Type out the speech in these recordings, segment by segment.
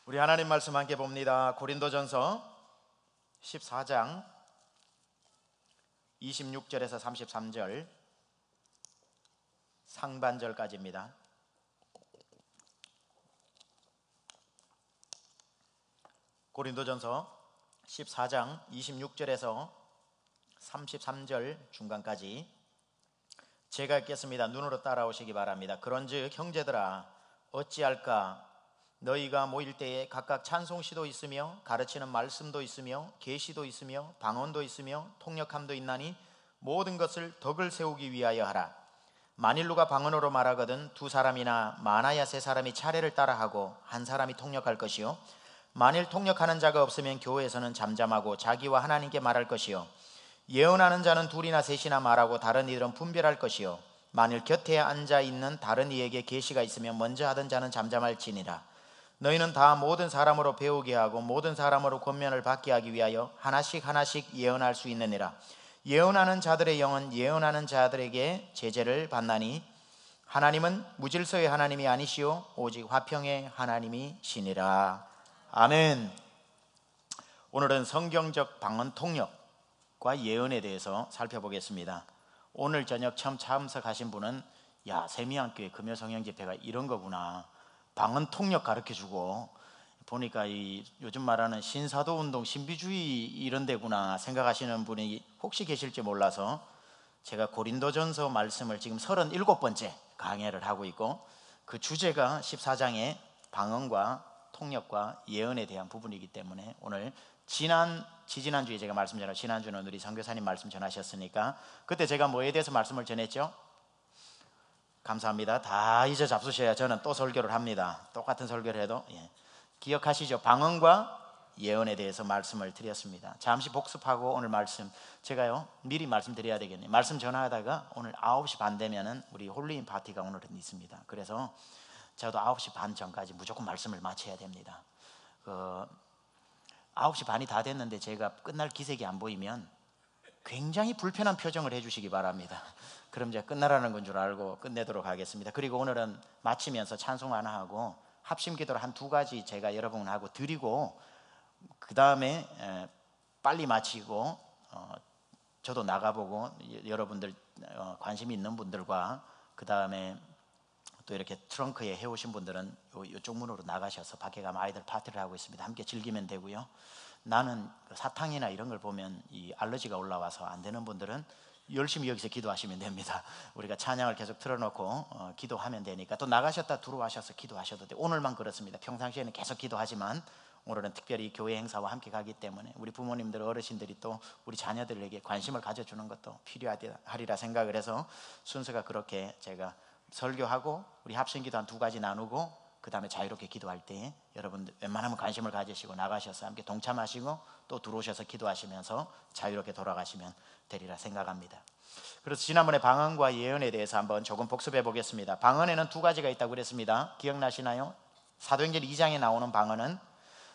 우리 하나님 말씀 함께 봅니다. 고린도전서 14장 26절에서 33절 상반절까지입니다. 고린도전서 14장 26절에서 33절 중간까지 제가 읽겠습니다. 눈으로 따라오시기 바랍니다. 그런즉 형제들아 어찌할까? 너희가 모일 때에 각각 찬송시도 있으며 가르치는 말씀도 있으며 계시도 있으며 방언도 있으며 통역함도 있나니 모든 것을 덕을 세우기 위하여 하라. 만일 누가 방언으로 말하거든 두 사람이나 많아야 세 사람이 차례를 따라하고 한 사람이 통역할 것이요 만일 통역하는 자가 없으면 교회에서는 잠잠하고 자기와 하나님께 말할 것이요 예언하는 자는 둘이나 셋이나 말하고 다른 이들은 분별할 것이요 만일 곁에 앉아 있는 다른 이에게 계시가 있으면 먼저 하던 자는 잠잠할지니라. 너희는 다 모든 사람으로 배우게 하고 모든 사람으로 권면을 받게 하기 위하여 하나씩 하나씩 예언할 수 있느니라. 예언하는 자들의 영은 예언하는 자들에게 제재를 받나니 하나님은 무질서의 하나님이 아니시오 오직 화평의 하나님이시니라. 아멘. 오늘은 성경적 방언 통역과 예언에 대해서 살펴보겠습니다. 오늘 저녁 처음 참석하신 분은 야, 세미안교회 금요성령집회가 이런 거구나, 방언 통역 가르쳐주고 보니까 이 요즘 말하는 신사도운동 신비주의 이런 데구나 생각하시는 분이 혹시 계실지 몰라서 제가 고린도전서 말씀을 지금 37번째 강해를 하고 있고 그 주제가 14장의 방언과 통역과 예언에 대한 부분이기 때문에 오늘 지지난주에 제가 말씀 전하고 지난주는 우리 선교사님 말씀 전하셨으니까 그때 제가 뭐에 대해서 말씀을 전했죠? 감사합니다. 다 잊어 잡수셔야 저는 또 설교를 합니다. 똑같은 설교를 해도 기억하시죠? 방언과 예언에 대해서 말씀을 드렸습니다. 잠시 복습하고 오늘 말씀 제가요 미리 말씀드려야 되겠네요. 말씀 전하다가 오늘 9시 반 되면은 우리 홀리인 파티가 오늘은 있습니다. 그래서 저도 9시 반 전까지 무조건 말씀을 마쳐야 됩니다. 9시 반이 다 됐는데 제가 끝날 기색이 안 보이면 굉장히 불편한 표정을 해주시기 바랍니다. 그럼 제가 끝나라는 건 줄 알고 끝내도록 하겠습니다. 그리고 오늘은 마치면서 찬송 하나 하고 합심기도를 한 2가지 제가 여러분하고 드리고 그 다음에 빨리 마치고 저도 나가보고 여러분들 관심 있는 분들과 그 다음에 또 이렇게 트렁크에 해오신 분들은 이쪽 문으로 나가셔서 밖에 가면 아이들 파티를 하고 있습니다. 함께 즐기면 되고요. 나는 사탕이나 이런 걸 보면 이 알러지가 올라와서 안 되는 분들은 열심히 여기서 기도하시면 됩니다. 우리가 찬양을 계속 틀어놓고 기도하면 되니까 또 나가셨다 들어와셔서 기도하셔도 돼요. 오늘만 그렇습니다. 평상시에는 계속 기도하지만 오늘은 특별히 교회 행사와 함께 가기 때문에 우리 부모님들 어르신들이 또 우리 자녀들에게 관심을 가져주는 것도 필요하리라 생각을 해서 순서가 그렇게 제가 설교하고 우리 합심기도 한 2가지 나누고 그 다음에 자유롭게 기도할 때 여러분들 웬만하면 관심을 가지시고 나가셔서 함께 동참하시고 또 들어오셔서 기도하시면서 자유롭게 돌아가시면 되리라 생각합니다. 그래서 지난번에 방언과 예언에 대해서 한번 조금 복습해 보겠습니다. 방언에는 2가지가 있다고 그랬습니다. 기억나시나요? 사도행전 2장에 나오는 방언은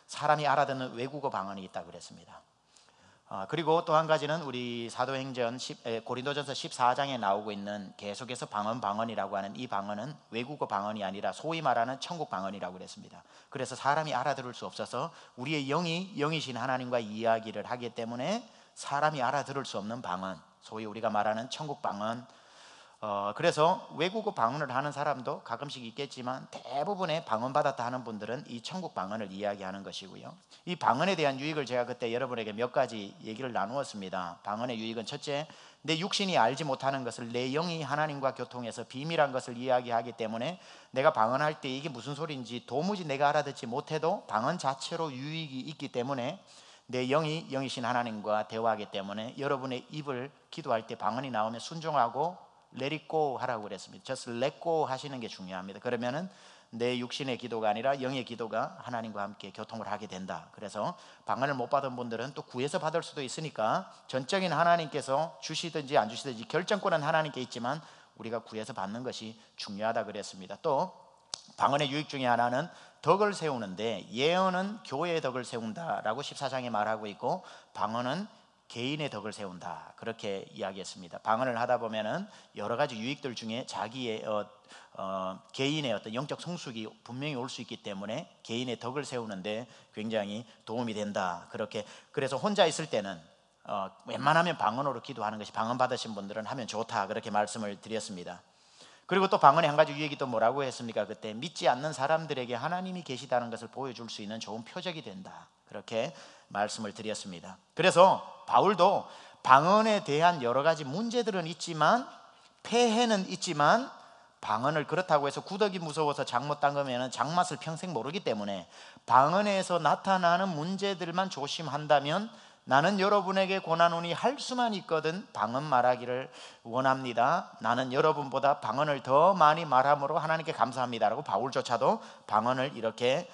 사람이 알아듣는 외국어 방언이 있다고 그랬습니다. 그리고 또 한 가지는 우리 사도행전 고린도전서 14장에 나오고 있는 계속해서 방언이라고 하는 이 방언은 외국어 방언이 아니라 소위 말하는 천국 방언이라고 그랬습니다. 그래서 사람이 알아들을 수 없어서 우리의 영이신 하나님과 이야기를 하기 때문에 사람이 알아들을 수 없는 방언, 소위 우리가 말하는 천국 방언. 그래서 외국어 방언을 하는 사람도 가끔씩 있겠지만 대부분의 방언 받았다 하는 분들은 이 천국 방언을 이야기하는 것이고요. 이 방언에 대한 유익을 제가 그때 여러분에게 몇 가지 얘기를 나누었습니다. 방언의 유익은 첫째, 내 육신이 알지 못하는 것을 내 영이 하나님과 교통해서 비밀한 것을 이야기하기 때문에 내가 방언할 때 이게 무슨 소리인지 도무지 내가 알아듣지 못해도 방언 자체로 유익이 있기 때문에 내 영이신 하나님과 대화하기 때문에 여러분의 입을 기도할 때 방언이 나오면 순종하고 let it go 하라고 그랬습니다. just let go 하시는 게 중요합니다. 그러면은 내 육신의 기도가 아니라 영의 기도가 하나님과 함께 교통을 하게 된다. 그래서 방언을 못 받은 분들은 또 구해서 받을 수도 있으니까 전적인 하나님께서 주시든지 안 주시든지 결정권은 하나님께 있지만 우리가 구해서 받는 것이 중요하다 그랬습니다. 또 방언의 유익 중에 하나는 덕을 세우는데 예언은 교회의 덕을 세운다라고 14장에 말하고 있고 방언은 개인의 덕을 세운다 그렇게 이야기했습니다. 방언을 하다 보면은 여러 가지 유익들 중에 자기의 개인의 어떤 영적 성숙이 분명히 올 수 있기 때문에 개인의 덕을 세우는데 굉장히 도움이 된다. 그렇게 그래서 혼자 있을 때는 웬만하면 방언으로 기도하는 것이 방언 받으신 분들은 하면 좋다. 그렇게 말씀을 드렸습니다. 그리고 또 방언의 한 가지 유익이 또 뭐라고 했습니까? 그때 믿지 않는 사람들에게 하나님이 계시다는 것을 보여줄 수 있는 좋은 표적이 된다. 그렇게 말씀을 드렸습니다. 그래서 바울도 방언에 대한 여러 가지 문제들은 있지만 폐해는 있지만 방언을 그렇다고 해서 구더기 무서워서 장못 담그면 장맛을 평생 모르기 때문에 방언에서 나타나는 문제들만 조심한다면 나는 여러분에게 권하노니 할 수만 있거든 방언 말하기를 원합니다. 나는 여러분보다 방언을 더 많이 말함으로 하나님께 감사합니다라고 바울조차도 방언을 이렇게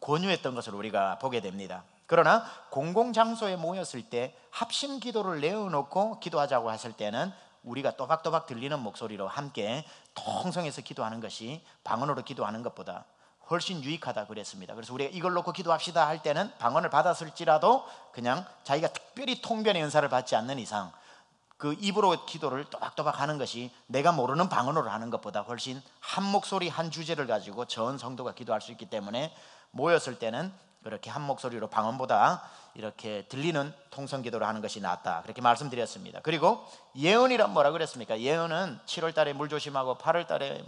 권유했던 것을 우리가 보게 됩니다. 그러나 공공장소에 모였을 때 합심 기도를 내어놓고 기도하자고 했을 때는 우리가 또박또박 들리는 목소리로 함께 통성해서 기도하는 것이 방언으로 기도하는 것보다 훨씬 유익하다 그랬습니다. 그래서 우리가 이걸 놓고 기도합시다 할 때는 방언을 받았을지라도 그냥 자기가 특별히 통변의 은사를 받지 않는 이상 그 입으로 기도를 또박또박 하는 것이 내가 모르는 방언으로 하는 것보다 훨씬 한 목소리 한 주제를 가지고 전 성도가 기도할 수 있기 때문에 모였을 때는 그렇게 한 목소리로 방언보다 이렇게 들리는 통성 기도를 하는 것이 낫다. 그렇게 말씀드렸습니다. 그리고 예언이란 뭐라 그랬습니까? 예언은 7월 달에 물 조심하고 8월 달에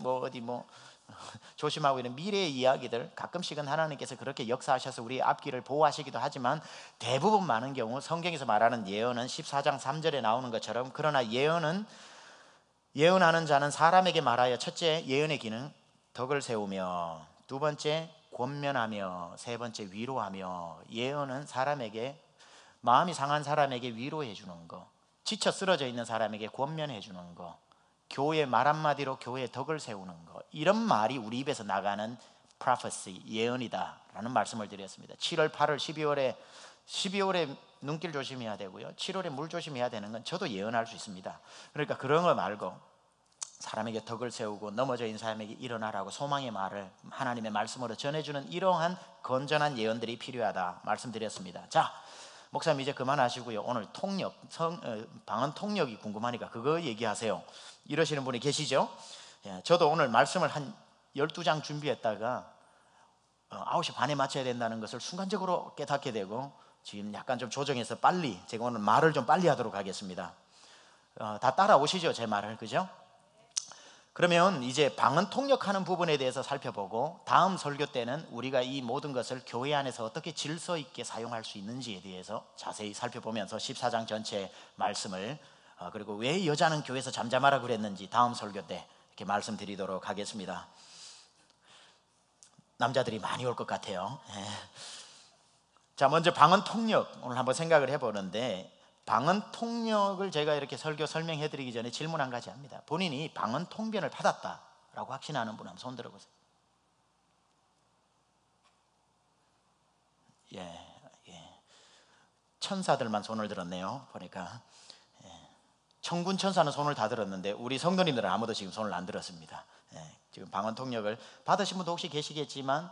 조심하고 이런 미래의 이야기들 가끔씩은 하나님께서 그렇게 역사하셔서 우리 앞길을 보호하시기도 하지만 대부분 많은 경우 성경에서 말하는 예언은 14장 3절에 나오는 것처럼 그러나 예언하는 자는 사람에게 말하여 첫째 예언의 기능 덕을 세우며 두 번째 권면하며 세 번째 위로하며 예언은 사람에게 마음이 상한 사람에게 위로해 주는 거 지쳐 쓰러져 있는 사람에게 권면해 주는 거 교회 말 한마디로 교회의 덕을 세우는 것 이런 말이 우리 입에서 나가는 prophecy, 예언이다라는 말씀을 드렸습니다. 7월, 8월, 12월에 눈길 조심해야 되고요 7월에 물 조심해야 되는 건 저도 예언할 수 있습니다. 그러니까 그런 거 말고 사람에게 덕을 세우고 넘어져 있는 사람에게 일어나라고 소망의 말을 하나님의 말씀으로 전해주는 이러한 건전한 예언들이 필요하다 말씀드렸습니다. 자, 목사님 이제 그만하시고요. 오늘 방언 통역이 궁금하니까 그거 얘기하세요 이러시는 분이 계시죠? 저도 오늘 말씀을 한 12장 준비했다가 9시 반에 마쳐야 된다는 것을 순간적으로 깨닫게 되고 지금 약간 좀 조정해서 빨리 제가 오늘 말을 좀 빨리 하도록 하겠습니다. 다 따라오시죠 제 말을, 그죠? 그러면 이제 방언 통역하는 부분에 대해서 살펴보고 다음 설교 때는 우리가 이 모든 것을 교회 안에서 어떻게 질서 있게 사용할 수 있는지에 대해서 자세히 살펴보면서 14장 전체 말씀을 그리고 왜 여자는 교회에서 잠잠하라 그랬는지 다음 설교 때 이렇게 말씀드리도록 하겠습니다. 남자들이 많이 올 것 같아요. 자, 먼저 방언 통역 오늘 한번 생각을 해보는데 방언 통역을 제가 이렇게 설교 설명해 드리기 전에 질문 한 가지 합니다. 본인이 방언 통변을 받았다라고 확신하는 분 한번 손 들어보세요. 예. 천사들만 손을 들었네요 보니까. 천군 천사는 손을 다 들었는데 우리 성도님들은 아무도 지금 손을 안 들었습니다. 지금 방언 통역을 받으신 분도 혹시 계시겠지만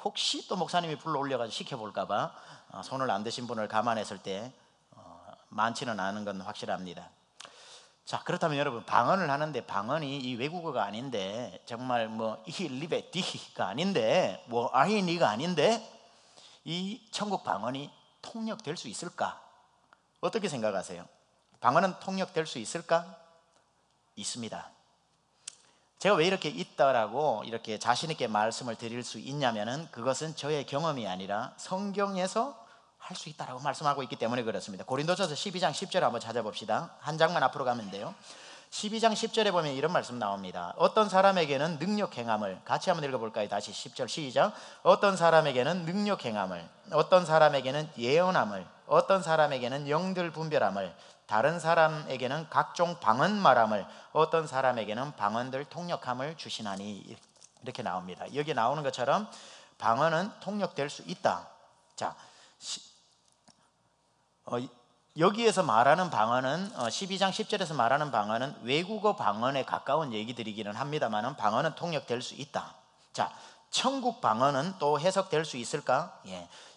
혹시 또 목사님이 불러 올려가지고 시켜볼까 봐 손을 안 드신 분을 감안했을 때 많지는 않은 건 확실합니다. 자, 그렇다면 여러분 방언을 하는데 방언이 이 외국어가 아닌데 정말 이리베 디가 아닌데 아이니가 아닌데 이 천국 방언이 통역될 수 있을까? 어떻게 생각하세요? 방언은 통역될 수 있을까? 있습니다. 제가 왜 이렇게 있다라고 이렇게 자신 있게 말씀을 드릴 수 있냐면은 그것은 저의 경험이 아니라 성경에서 할 수 있다라고 말씀하고 있기 때문에 그렇습니다. 고린도전서 12장 10절 한번 찾아봅시다. 한 장만 앞으로 가면 돼요. 12장 10절에 보면 이런 말씀 나옵니다. 어떤 사람에게는 능력 행함을, 같이 한번 읽어볼까요? 다시 10절 시작. 어떤 사람에게는 능력 행함을, 어떤 사람에게는 예언함을, 어떤 사람에게는 영들 분별함을, 다른 사람에게는 각종 방언 말함을, 어떤 사람에게는 방언들 통역함을 주시나니, 이렇게 나옵니다. 여기 나오는 것처럼 방언은 통역될 수 있다. 자, 여기에서 말하는 방언은 12장 10절에서 말하는 방언은 외국어 방언에 가까운 얘기들이기는 합니다만 방언은 통역될 수 있다. 자, 천국 방언은 또 해석될 수 있을까?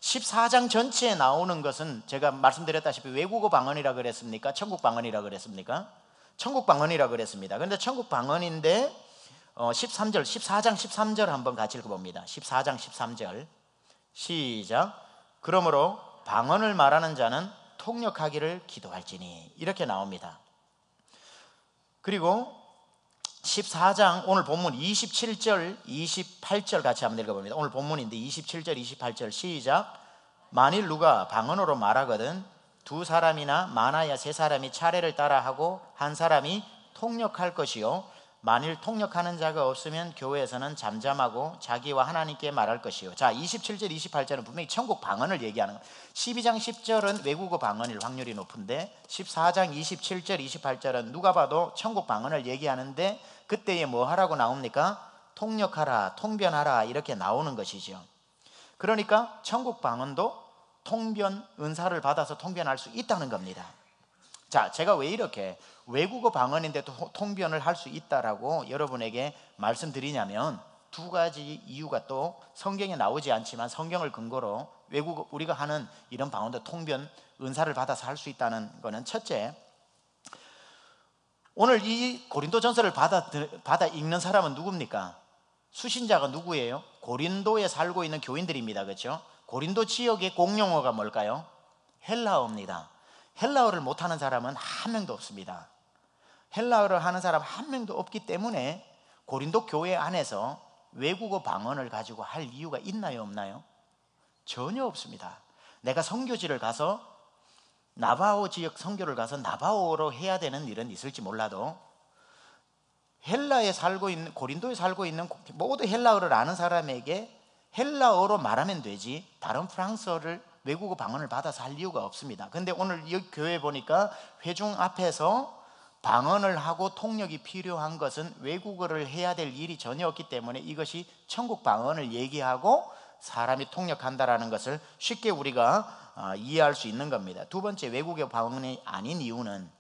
14장 전체에 나오는 것은 제가 말씀드렸다시피 외국어 방언이라 그랬습니까? 천국 방언이라 그랬습니까? 천국 방언이라 그랬습니다. 그런데 천국 방언인데 14장 13절 한번 같이 읽어봅니다. 14장 13절 시작. 그러므로 방언을 말하는 자는 통역하기를 기도할지니, 이렇게 나옵니다. 그리고 14장 오늘 본문 27절 28절 같이 한번 읽어봅니다. 오늘 본문인데 27절 28절 시작. 만일 누가 방언으로 말하거든 두 사람이나 많아야 세 사람이 차례를 따라 하고 한 사람이 통역할 것이요, 만일 통역하는 자가 없으면 교회에서는 잠잠하고 자기와 하나님께 말할 것이요. 자, 27절 28절은 분명히 천국 방언을 얘기하는 거예요. 12장 10절은 외국어 방언일 확률이 높은데 14장 27절 28절은 누가 봐도 천국 방언을 얘기하는데 그때에 뭐 하라고 나옵니까? 통역하라, 통변하라, 이렇게 나오는 것이죠. 그러니까 천국 방언도 통변 은사를 받아서 통변할 수 있다는 겁니다. 자, 제가 왜 이렇게 외국어 방언인데도 통변을 할 수 있다라고 여러분에게 말씀드리냐면, 두 가지 이유가 또 성경에 나오지 않지만 성경을 근거로 외국어 우리가 하는 이런 방언도 통변 은사를 받아서 할 수 있다는 거는, 첫째, 오늘 이 고린도전서를 받아 읽는 사람은 누굽니까? 수신자가 누구예요? 고린도에 살고 있는 교인들입니다. 그렇죠? 고린도 지역의 공용어가 뭘까요? 헬라어입니다. 헬라어를 못하는 사람은 한 명도 없습니다. 헬라어를 하는 사람 한 명도 없기 때문에 고린도 교회 안에서 외국어 방언을 가지고 할 이유가 있나요, 없나요? 전혀 없습니다. 내가 선교지를 가서 나바오 지역 선교를 가서 나바오로 해야 되는 일은 있을지 몰라도 헬라에 살고 있는, 고린도에 살고 있는 모두 헬라어를 아는 사람에게 헬라어로 말하면 되지 다른 프랑스어를 외국어 방언을 받아서 할 이유가 없습니다. 근데 오늘 이 교회 보니까 회중 앞에서 방언을 하고 통역이 필요한 것은 외국어를 해야 될 일이 전혀 없기 때문에 이것이 천국 방언을 얘기하고 사람이 통역한다라는 것을 쉽게 우리가 이해할 수 있는 겁니다. 두 번째, 외국어 방언이 아닌 이유는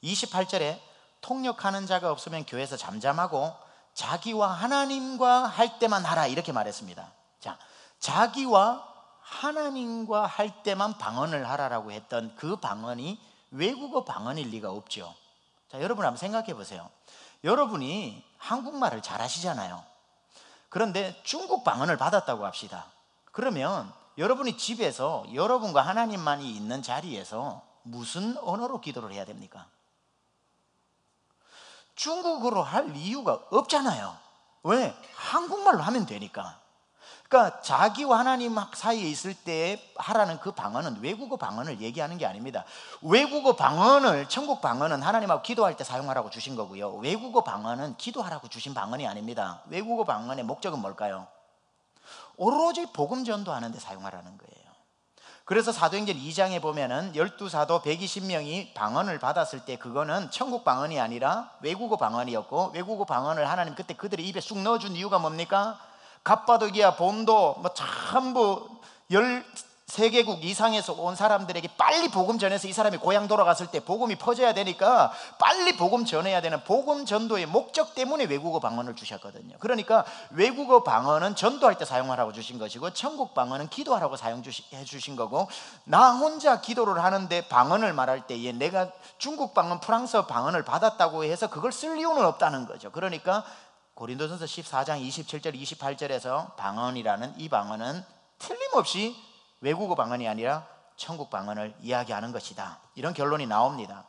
28절에 통역하는 자가 없으면 교회에서 잠잠하고 자기와 하나님과 할 때만 하라, 이렇게 말했습니다. 자, 자기와 하나님과 할 때만 방언을 하라라고 했던 그 방언이 외국어 방언일 리가 없죠. 자, 여러분 한번 생각해 보세요. 여러분이 한국말을 잘 하시잖아요. 그런데 중국 방언을 받았다고 합시다. 그러면 여러분이 집에서 여러분과 하나님만이 있는 자리에서 무슨 언어로 기도를 해야 됩니까? 중국어로 할 이유가 없잖아요. 왜? 한국말로 하면 되니까. 그러니까 자기와 하나님 사이에 있을 때 하라는 그 방언은 외국어 방언을 얘기하는 게 아닙니다. 외국어 방언을, 천국 방언은 하나님하고 기도할 때 사용하라고 주신 거고요, 외국어 방언은 기도하라고 주신 방언이 아닙니다. 외국어 방언의 목적은 뭘까요? 오로지 복음 전도하는 데 사용하라는 거예요. 그래서 사도행전 2장에 보면은 12사도 120명이 방언을 받았을 때 그거는 천국 방언이 아니라 외국어 방언이었고, 외국어 방언을 하나님 그때 그들의 입에 쑥 넣어준 이유가 뭡니까? 갑바도기아, 본도 뭐 전부 13개국 이상에서 온 사람들에게 빨리 복음 전해서 이 사람이 고향 돌아갔을 때 복음이 퍼져야 되니까 빨리 복음 전해야 되는 복음 전도의 목적 때문에 외국어 방언을 주셨거든요. 그러니까 외국어 방언은 전도할 때 사용하라고 주신 것이고, 천국 방언은 기도하라고 사용해 주신 거고, 나 혼자 기도를 하는데 방언을 말할 때에 내가 중국 방언, 프랑스어 방언을 받았다고 해서 그걸 쓸 이유는 없다는 거죠. 그러니까 고린도전서 14장 27절 28절에서 방언이라는 이 방언은 틀림없이 외국어 방언이 아니라 천국 방언을 이야기하는 것이다, 이런 결론이 나옵니다.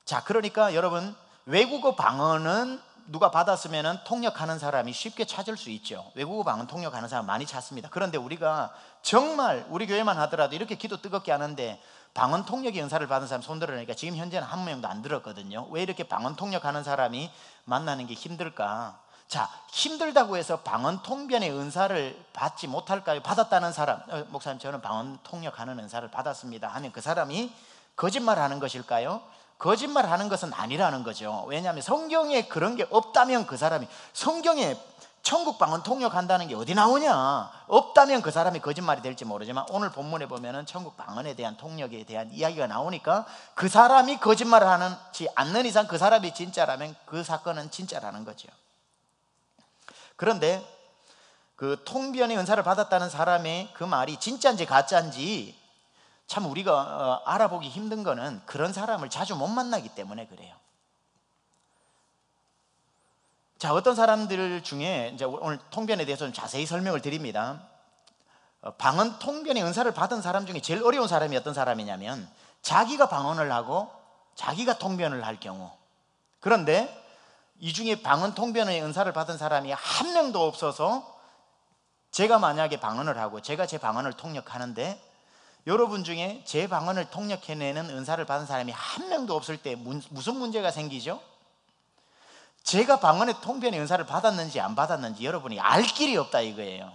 자, 그러니까 여러분, 외국어 방언은 누가 받았으면 통역하는 사람이 쉽게 찾을 수 있죠. 외국어 방언 통역하는 사람 많이 찾습니다. 그런데 우리가 정말 우리 교회만 하더라도 이렇게 기도 뜨겁게 하는데 방언 통역의 은사를 받은 사람 손 들으니까 지금 현재는 한 명도 안 들었거든요. 왜 이렇게 방언 통역하는 사람이 만나는 게 힘들까? 자, 힘들다고 해서 방언 통변의 은사를 받지 못할까요? 받았다는 사람, 목사님 저는 방언 통역하는 은사를 받았습니다 하면 그 사람이 거짓말하는 것일까요? 거짓말하는 것은 아니라는 거죠. 왜냐하면 성경에 그런 게 없다면 그 사람이, 성경에 천국 방언 통역한다는 게 어디 나오냐? 없다면 그 사람이 거짓말이 될지 모르지만 오늘 본문에 보면은 천국 방언에 대한 통역에 대한 이야기가 나오니까 그 사람이 거짓말을 하지 않는 이상 그 사람이 진짜라면 그 사건은 진짜라는 거죠. 그런데 그 통변의 은사를 받았다는 사람의 그 말이 진짜인지 가짜인지 참 우리가 알아보기 힘든 거는 그런 사람을 자주 못 만나기 때문에 그래요. 자, 어떤 사람들 중에 이제 오늘 통변에 대해서 좀 자세히 설명을 드립니다. 방언 통변의 은사를 받은 사람 중에 제일 어려운 사람이 어떤 사람이냐면 자기가 방언을 하고 자기가 통변을 할 경우. 그런데 이 중에 방언 통변의 은사를 받은 사람이 한 명도 없어서 제가 만약에 방언을 하고 제가 제 방언을 통역하는데 여러분 중에 제 방언을 통역해내는 은사를 받은 사람이 한 명도 없을 때 무슨 문제가 생기죠? 제가 방언의 통변의 은사를 받았는지 안 받았는지 여러분이 알 길이 없다 이거예요.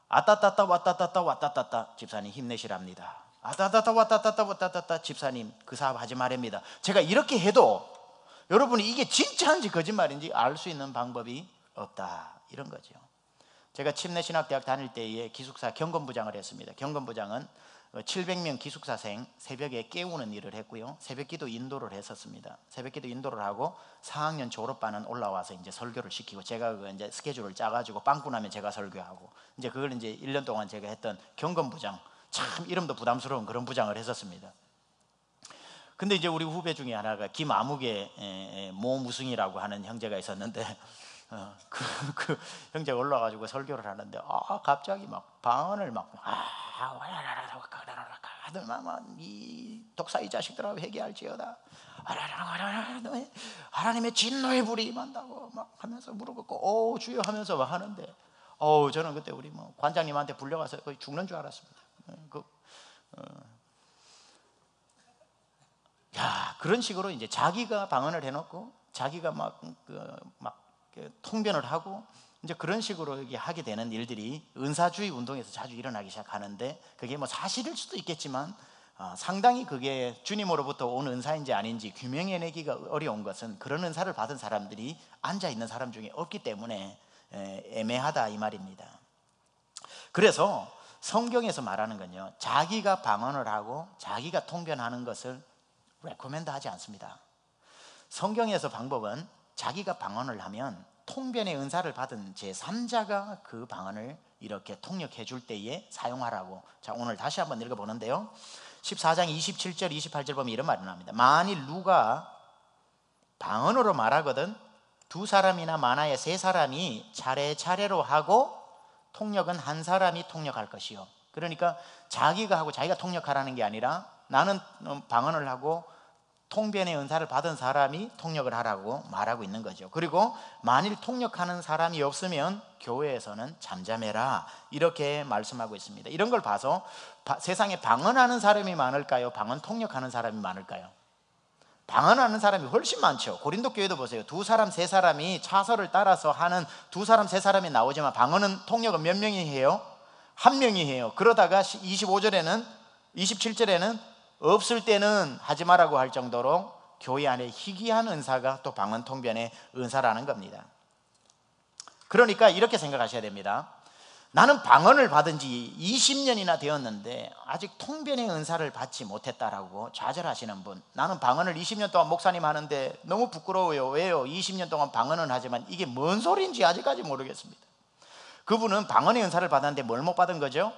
아따따따 왔따따따 왔따따따 집사님 힘내시랍니다. 아따따따 왔따따따 왔따따따 집사님 그 사업 하지 말랍니다. 제가 이렇게 해도 여러분이 이게 진짜인지 거짓말인지 알 수 있는 방법이 없다 이런 거죠. 제가 침례신학대학 다닐 때에 기숙사 경건부장을 했습니다. 경건부장은 700명 기숙사생 새벽에 깨우는 일을 했고요. 새벽기도 인도를 했었습니다. 새벽기도 인도를 하고 4학년 졸업반은 올라와서 이제 설교를 시키고 제가 그 이제 스케줄을 짜가지고 빵꾸 나면 제가 설교하고 이제 그걸 이제 1년 동안 제가 했던 경건부장, 참 이름도 부담스러운 그런 부장을 했었습니다. 근데 이제 우리 후배 중에 하나가 김아무개 모무승이라고 하는 형제가 있었는데 그 형제가 올라가지고 설교를 하는데 갑자기 막 방언을 이 독사 이 자식들아 회개할지어다 하나님의 진노의 불이 임한다고 막 하면서 무릎 꿇고 주여 하면서 막 하는데 저는 그때 우리 관장님한테 불려가서 거의 죽는 줄 알았습니다. 그런 식으로 이제 자기가 방언을 해놓고 자기가 막 통변을 하고 이제 그런 식으로 이게 하게 되는 일들이 은사주의 운동에서 자주 일어나기 시작하는데 그게 사실일 수도 있겠지만 상당히 그게 주님으로부터 온 은사인지 아닌지 규명해내기가 어려운 것은 그런 은사를 받은 사람들이 앉아있는 사람 중에 없기 때문에 애매하다 이 말입니다. 그래서 성경에서 말하는 건요, 자기가 방언을 하고 자기가 통변하는 것을 레코멘드 하지 않습니다. 성경에서 방법은 자기가 방언을 하면 통변의 은사를 받은 제3자가 그 방언을 이렇게 통역해 줄 때에 사용하라고. 자, 오늘 다시 한번 읽어보는데요, 14장 27절 28절 보면 이런 말이 나옵니다. 만일 누가 방언으로 말하거든 두 사람이나 많아야 세 사람이 차례차례로 하고 통역은 한 사람이 통역할 것이요. 그러니까 자기가 하고 자기가 통역하라는 게 아니라 나는 방언을 하고 통변의 은사를 받은 사람이 통역을 하라고 말하고 있는 거죠. 그리고 만일 통역하는 사람이 없으면 교회에서는 잠잠해라 이렇게 말씀하고 있습니다. 이런 걸 봐서 세상에 방언하는 사람이 많을까요? 방언 통역하는 사람이 많을까요? 방언하는 사람이 훨씬 많죠. 고린도 교회도 보세요. 두 사람 세 사람이 차서를 따라서 하는 두 사람 세 사람이 나오지만 방언은 통역은 몇 명이 해요? 한 명이 해요. 그러다가 25절에는 27절에는 없을 때는 하지 말라고 할 정도로 교회 안에 희귀한 은사가 또 방언 통변의 은사라는 겁니다. 그러니까 이렇게 생각하셔야 됩니다. 나는 방언을 받은 지 20년이나 되었는데 아직 통변의 은사를 받지 못했다라고 좌절하시는 분, 나는 방언을 20년 동안 목사님 하는데 너무 부끄러워요. 왜요? 20년 동안 방언은 하지만 이게 뭔 소리인지 아직까지 모르겠습니다. 그분은 방언의 은사를 받았는데 뭘 못 받은 거죠?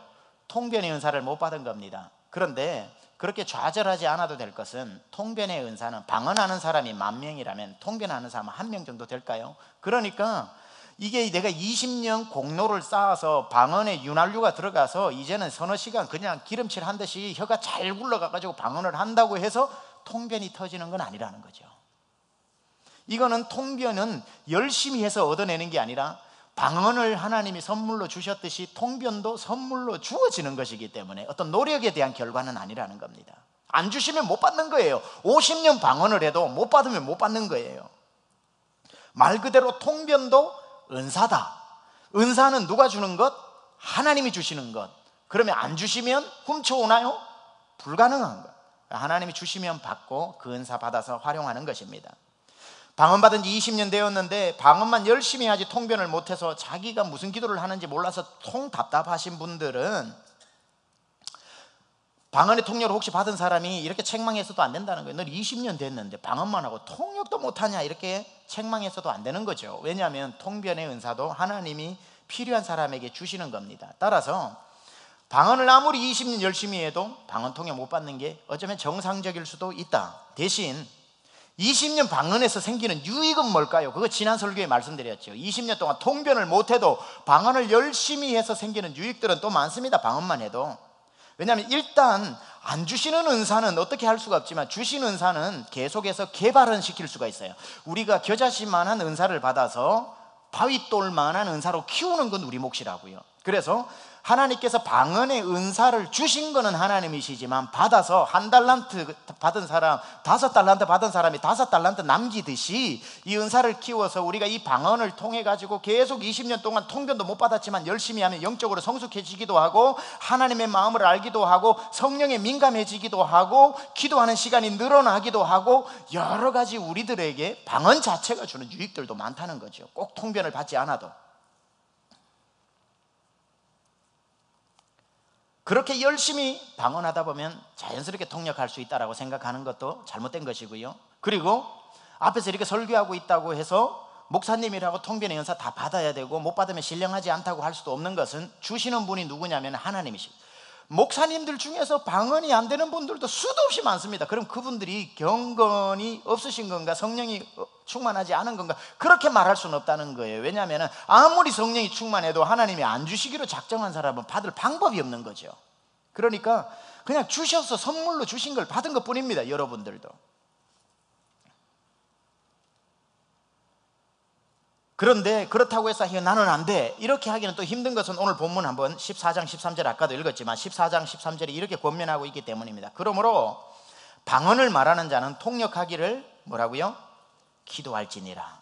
통변의 은사를 못 받은 겁니다. 그런데 그렇게 좌절하지 않아도 될 것은 통변의 은사는 방언하는 사람이 10,000명이라면 통변하는 사람은 1명 정도 될까요? 그러니까 이게 내가 20년 공로를 쌓아서 방언에 윤활유가 들어가서 이제는 서너 시간 그냥 기름칠 한 듯이 혀가 잘 굴러가가지고 방언을 한다고 해서 통변이 터지는 건 아니라는 거죠. 이거는 통변은 열심히 해서 얻어내는 게 아니라 방언을 하나님이 선물로 주셨듯이 통변도 선물로 주어지는 것이기 때문에 어떤 노력에 대한 결과는 아니라는 겁니다. 안 주시면 못 받는 거예요. 50년 방언을 해도 못 받으면 못 받는 거예요. 말 그대로 통변도 은사다. 은사는 누가 주는 것? 하나님이 주시는 것. 그러면 안 주시면 훔쳐오나요? 불가능한 것. 하나님이 주시면 받고 그 은사 받아서 활용하는 것입니다. 방언 받은 지 20년 되었는데 방언만 열심히 하지 통변을 못해서 자기가 무슨 기도를 하는지 몰라서 통 답답하신 분들은 방언의 통역을 혹시 받은 사람이 이렇게 책망해서도 안 된다는 거예요. 너 20년 됐는데 방언만 하고 통역도 못하냐 이렇게 책망해서도 안 되는 거죠. 왜냐하면 통변의 은사도 하나님이 필요한 사람에게 주시는 겁니다. 따라서 방언을 아무리 20년 열심히 해도 방언 통역 못 받는 게 어쩌면 정상적일 수도 있다. 대신 20년 방언에서 생기는 유익은 뭘까요? 그거 지난 설교에 말씀드렸죠. 20년 동안 통변을 못해도 방언을 열심히 해서 생기는 유익들은 또 많습니다. 방언만 해도. 왜냐하면 일단 안 주시는 은사는 어떻게 할 수가 없지만 주신 은사는 계속해서 개발은 시킬 수가 있어요. 우리가 겨자씨만한 은사를 받아서 바위돌만한 은사로 키우는 건 우리 몫이라고요. 그래서 하나님께서 방언의 은사를 주신 거는 하나님이시지만 받아서 1달란트 받은 사람, 5달란트 받은 사람이 5달란트 남기듯이 이 은사를 키워서 우리가 이 방언을 통해 가지고 계속 20년 동안 통변도 못 받았지만 열심히 하면 영적으로 성숙해지기도 하고 하나님의 마음을 알기도 하고 성령에 민감해지기도 하고 기도하는 시간이 늘어나기도 하고 여러 가지 우리들에게 방언 자체가 주는 유익들도 많다는 거죠. 꼭 통변을 받지 않아도. 그렇게 열심히 방언하다 보면 자연스럽게 통역할 수 있다고 생각하는 것도 잘못된 것이고요. 그리고 앞에서 이렇게 설교하고 있다고 해서 목사님이라고 통변의 은사 다 받아야 되고 못 받으면 신령하지 않다고 할 수도 없는 것은 주시는 분이 누구냐면 하나님이십니다. 목사님들 중에서 방언이 안 되는 분들도 수도 없이 많습니다. 그럼 그분들이 경건이 없으신 건가, 성령이 충만하지 않은 건가, 그렇게 말할 수는 없다는 거예요. 왜냐하면 아무리 성령이 충만해도 하나님이 안 주시기로 작정한 사람은 받을 방법이 없는 거죠. 그러니까 그냥 주셔서 선물로 주신 걸 받은 것 뿐입니다. 여러분들도. 그런데 그렇다고 해서 나는 안 돼 이렇게 하기는 또 힘든 것은 오늘 본문 한번 14장 13절 아까도 읽었지만 14장 13절이 이렇게 권면하고 있기 때문입니다. 그러므로 방언을 말하는 자는 통역하기를 뭐라고요? 기도할지니라.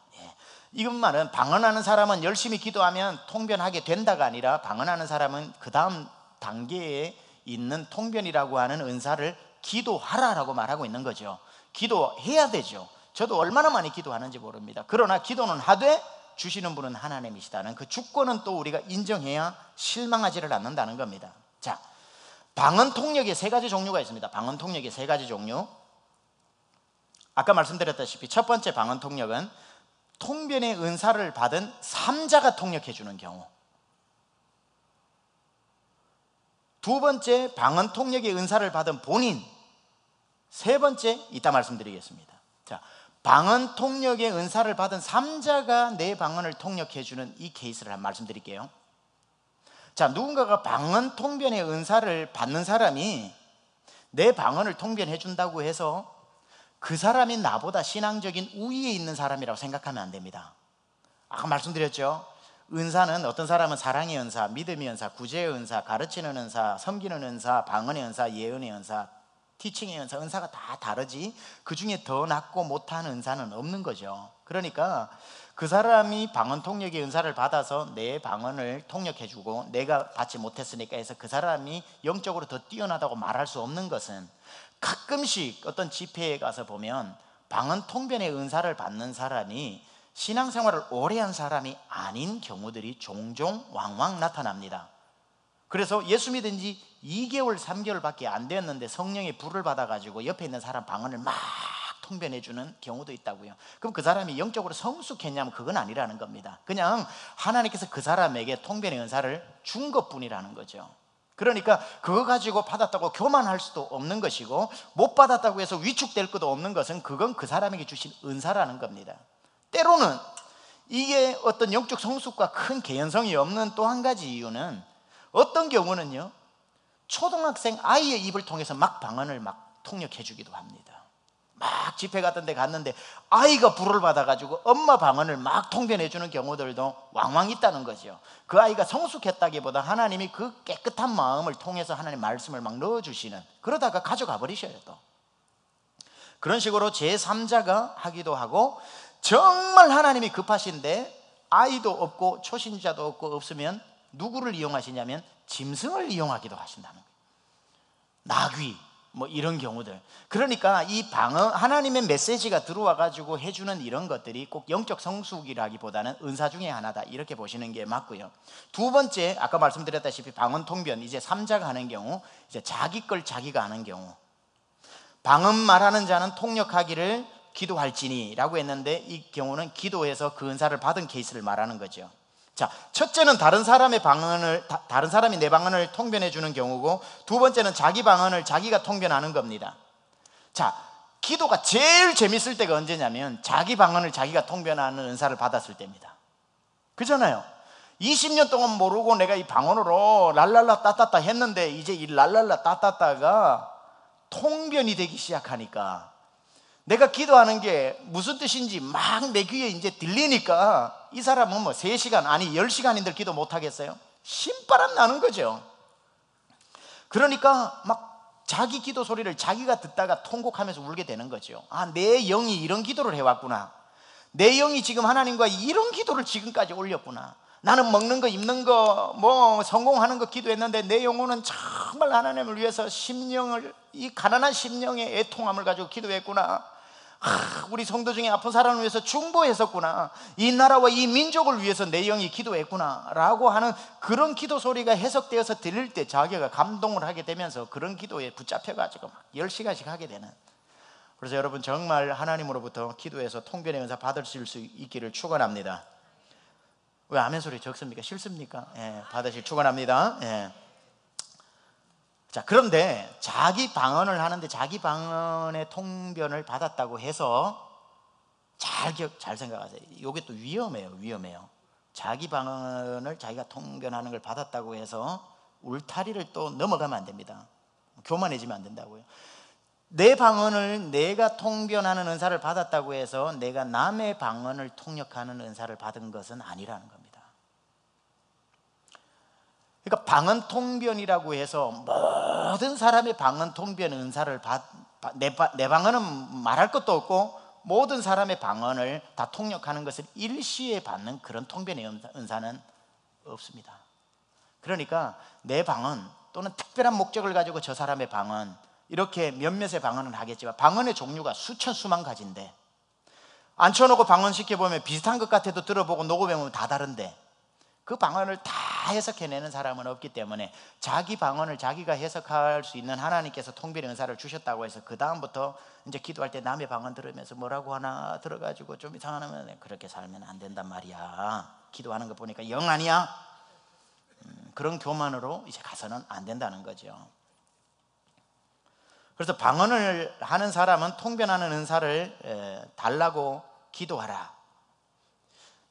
이건 말은 방언하는 사람은 열심히 기도하면 통변하게 된다가 아니라 방언하는 사람은 그 다음 단계에 있는 통변이라고 하는 은사를 기도하라라고 말하고 있는 거죠. 기도해야 되죠. 저도 얼마나 많이 기도하는지 모릅니다. 그러나 기도는 하되 주시는 분은 하나님이시다는 그 주권은 또 우리가 인정해야 실망하지를 않는다는 겁니다. 자, 방언 통역의 3가지 종류가 있습니다. 방언 통역의 3가지 종류. 아까 말씀드렸다시피 첫 번째 방언 통역은 통변의 은사를 받은 3자가 통역해 주는 경우. 두 번째 방언 통역의 은사를 받은 본인. 세 번째 이따 말씀드리겠습니다. 자, 방언 통역의 은사를 받은 3자가 내 방언을 통역해 주는 이 케이스를 한번 말씀드릴게요. 자, 누군가가 방언 통변의 은사를 받는 사람이 내 방언을 통변해 준다고 해서 그 사람이 나보다 신앙적인 우위에 있는 사람이라고 생각하면 안 됩니다. 아까 말씀드렸죠. 은사는 어떤 사람은 사랑의 은사, 믿음의 은사, 구제의 은사, 가르치는 은사, 섬기는 은사, 방언의 은사, 예언의 은사, 티칭의 은사, 은사가 다 다르지 그 중에 더 낫고 못한 은사는 없는 거죠. 그러니까 그 사람이 방언 통역의 은사를 받아서 내 방언을 통역해주고 내가 받지 못했으니까 해서 그 사람이 영적으로 더 뛰어나다고 말할 수 없는 것은 가끔씩 어떤 집회에 가서 보면 방언 통변의 은사를 받는 사람이 신앙생활을 오래 한 사람이 아닌 경우들이 종종 왕왕 나타납니다. 그래서 예수 믿은 지 2개월, 3개월밖에 안 되었는데 성령의 불을 받아가지고 옆에 있는 사람 방언을 막 통변해주는 경우도 있다고요. 그럼 그 사람이 영적으로 성숙했냐면 그건 아니라는 겁니다. 그냥 하나님께서 그 사람에게 통변의 은사를 준 것뿐이라는 거죠. 그러니까 그거 가지고 받았다고 교만할 수도 없는 것이고 못 받았다고 해서 위축될 것도 없는 것은 그건 그 사람에게 주신 은사라는 겁니다. 때로는 이게 어떤 영적 성숙과 큰 개연성이 없는 또 한 가지 이유는 어떤 경우는요, 초등학생 아이의 입을 통해서 막 방언을 막 통역해 주기도 합니다. 막 집회 같은 데 갔는데 아이가 불을 받아가지고 엄마 방언을 막 통변해 주는 경우들도 왕왕 있다는 거죠. 그 아이가 성숙했다기보다 하나님이 그 깨끗한 마음을 통해서 하나님 말씀을 막 넣어주시는, 그러다가 가져가 버리셔요. 또 그런 식으로 제3자가 하기도 하고, 정말 하나님이 급하신데 아이도 없고 초신자도 없으면 누구를 이용하시냐면 짐승을 이용하기도 하신다는 거예요. 나귀 뭐 이런 경우들. 그러니까 이 방언, 하나님의 메시지가 들어와 가지고 해주는 이런 것들이 꼭 영적 성숙이라기보다는 은사 중에 하나다, 이렇게 보시는 게 맞고요. 두 번째, 아까 말씀드렸다시피 방언 통변, 이제 3자가 하는 경우, 이제 자기 걸 자기가 하는 경우. 방언 말하는 자는 통역하기를 기도할지니 라고 했는데, 이 경우는 기도해서 그 은사를 받은 케이스를 말하는 거죠. 자, 첫째는 다른 사람이 내 방언을 통변해 주는 경우고, 두 번째는 자기 방언을 자기가 통변하는 겁니다. 자, 기도가 제일 재밌을 때가 언제냐면 자기 방언을 자기가 통변하는 은사를 받았을 때입니다. 그잖아요. 20년 동안 모르고 내가 이 방언으로 랄랄라 따따따 했는데 이제 이 랄랄라 따따따가 통변이 되기 시작하니까 내가 기도하는 게 무슨 뜻인지 막 내 귀에 이제 들리니까 이 사람은 뭐 3시간 아니 10시간인들 기도 못 하겠어요? 신바람 나는 거죠. 그러니까 막 자기 기도 소리를 자기가 듣다가 통곡하면서 울게 되는 거죠. 아, 내 영이 이런 기도를 해왔구나. 내 영이 지금 하나님과 이런 기도를 지금까지 올렸구나. 나는 먹는 거 입는 거 뭐 성공하는 거 기도했는데 내 영혼은 정말 하나님을 위해서 심령을 이 가난한 심령의 애통함을 가지고 기도했구나. 우리 성도 중에 아픈 사람을 위해서 중보했었구나. 이 나라와 이 민족을 위해서 내 영이 기도했구나 라고 하는 그런 기도 소리가 해석되어서 들릴 때 자기가 감동을 하게 되면서 그런 기도에 붙잡혀가지고 막 10시간씩 하게 되는. 그래서 여러분 정말 하나님으로부터 기도해서 통변의 은사 받으실 수 있기를 축원합니다. 왜 아멘 소리 적습니까? 싫습니까? 예, 받으실 축원합니다. 예. 자, 그런데 자기 방언을 하는데 자기 방언의 통변을 받았다고 해서 잘 생각하세요. 이게 또 위험해요. 자기 방언을 자기가 통변하는 걸 받았다고 해서 울타리를 또 넘어가면 안 됩니다. 교만해지면 안 된다고요. 내 방언을 내가 통변하는 은사를 받았다고 해서 내가 남의 방언을 통역하는 은사를 받은 것은 아니라는 겁니다. 그러니까 방언 통변이라고 해서 모든 사람의 방언 통변 은사를 내 방언은 말할 것도 없고 모든 사람의 방언을 다 통역하는 것을 일시에 받는 그런 통변의 은사는 없습니다. 그러니까 내 방언 또는 특별한 목적을 가지고 저 사람의 방언 이렇게 몇몇의 방언은 하겠지만 방언의 종류가 수천 수만 가지인데 앉혀놓고 방언 시켜보면 비슷한 것 같아도 들어보고 녹음해보면 다 다른데 그 방언을 다 해석해내는 사람은 없기 때문에 자기 방언을 자기가 해석할 수 있는 하나님께서 통변의 은사를 주셨다고 해서 그 다음부터 이제 기도할 때 남의 방언 들으면서 뭐라고 하나 들어가지고 좀 이상하면 그렇게 살면 안 된단 말이야. 기도하는 거 보니까 영 아니야? 그런 교만으로 이제 가서는 안 된다는 거죠. 그래서 방언을 하는 사람은 통변하는 은사를 달라고 기도하라.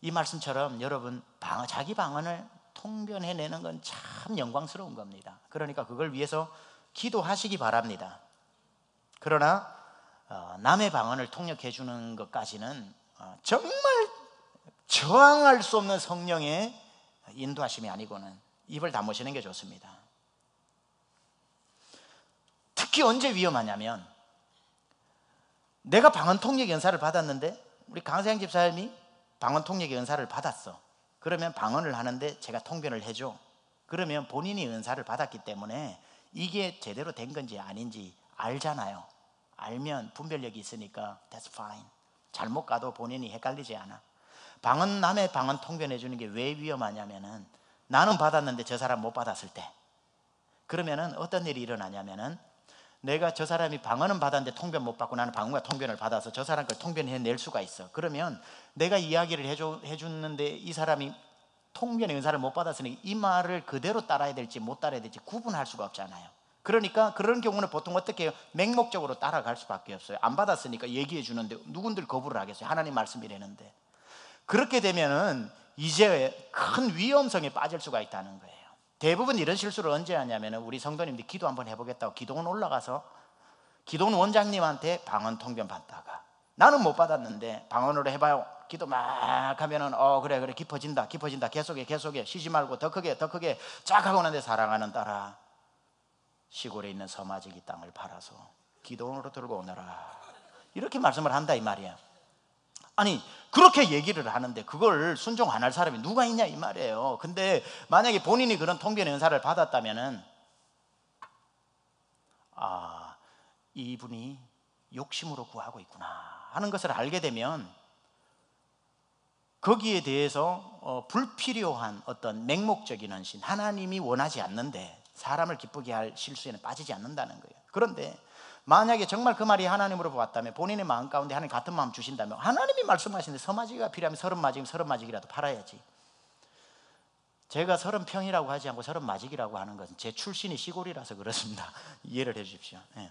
이 말씀처럼 여러분 자기 방언을 통변해내는 건 참 영광스러운 겁니다. 그러니까 그걸 위해서 기도하시기 바랍니다. 그러나 남의 방언을 통역해 주는 것까지는 정말 저항할 수 없는 성령의 인도하심이 아니고는 입을 다무시는 게 좋습니다. 특히 언제 위험하냐면 내가 방언 통역 연사를 받았는데 우리 강세영 집사님이 방언 통역의 은사를 받았어. 그러면 방언을 하는데 제가 통변을 해줘. 그러면 본인이 은사를 받았기 때문에 이게 제대로 된 건지 아닌지 알잖아요. 알면 분별력이 있으니까 that's fine. 잘못 가도 본인이 헷갈리지 않아. 남의 방언 통변해 주는 게 왜 위험하냐면은 나는 받았는데 저 사람 못 받았을 때 그러면은 어떤 일이 일어나냐면은 내가 저 사람이 방언은 받았는데 통변 못 받고 나는 방언과 통변을 받아서 저 사람 걸 통변해낼 수가 있어. 그러면 내가 이야기를 해주는데 이 사람이 통변의 은사를 못 받았으니 이 말을 그대로 따라야 될지 못 따라야 될지 구분할 수가 없잖아요. 그러니까 그런 경우는 보통 어떻게 해요? 맹목적으로 따라갈 수밖에 없어요. 안 받았으니까 얘기해 주는데 누군들 거부를 하겠어요? 하나님 말씀이라는데. 그렇게 되면은 이제 큰 위험성에 빠질 수가 있다는 거예요. 대부분 이런 실수를 언제 하냐면 우리 성도님들이 기도 한번 해보겠다고 기도원 올라가서 기도원 원장님한테 방언 통변 받다가 나는 못 받았는데 방언으로 해봐요. 기도 막 하면은 그래 깊어진다 계속해 쉬지 말고 더 크게 쫙 하고 나는데 사랑하는 딸아 시골에 있는 서마지기 땅을 팔아서 기도원으로 들고 오너라 이렇게 말씀을 한다 이 말이야. 아니 그렇게 얘기를 하는데 그걸 순종 안 할 사람이 누가 있냐 이 말이에요. 근데 만약에 본인이 그런 통변의 은사를 받았다면은 이분이 욕심으로 구하고 있구나 하는 것을 알게 되면 거기에 대해서 불필요한 어떤 맹목적인 헌신 하나님이 원하지 않는데 사람을 기쁘게 할 실수에는 빠지지 않는다는 거예요. 그런데 만약에 정말 그 말이 하나님으로 보았다면 본인의 마음 가운데 하나님 같은 마음 주신다면 하나님이 말씀하시는데 서마지기가 필요하면 30마지기라도 팔아야지. 제가 30평이라고 하지 않고 30마지기라고 하는 것은 제 출신이 시골이라서 그렇습니다. 이해를 해 주십시오. 네.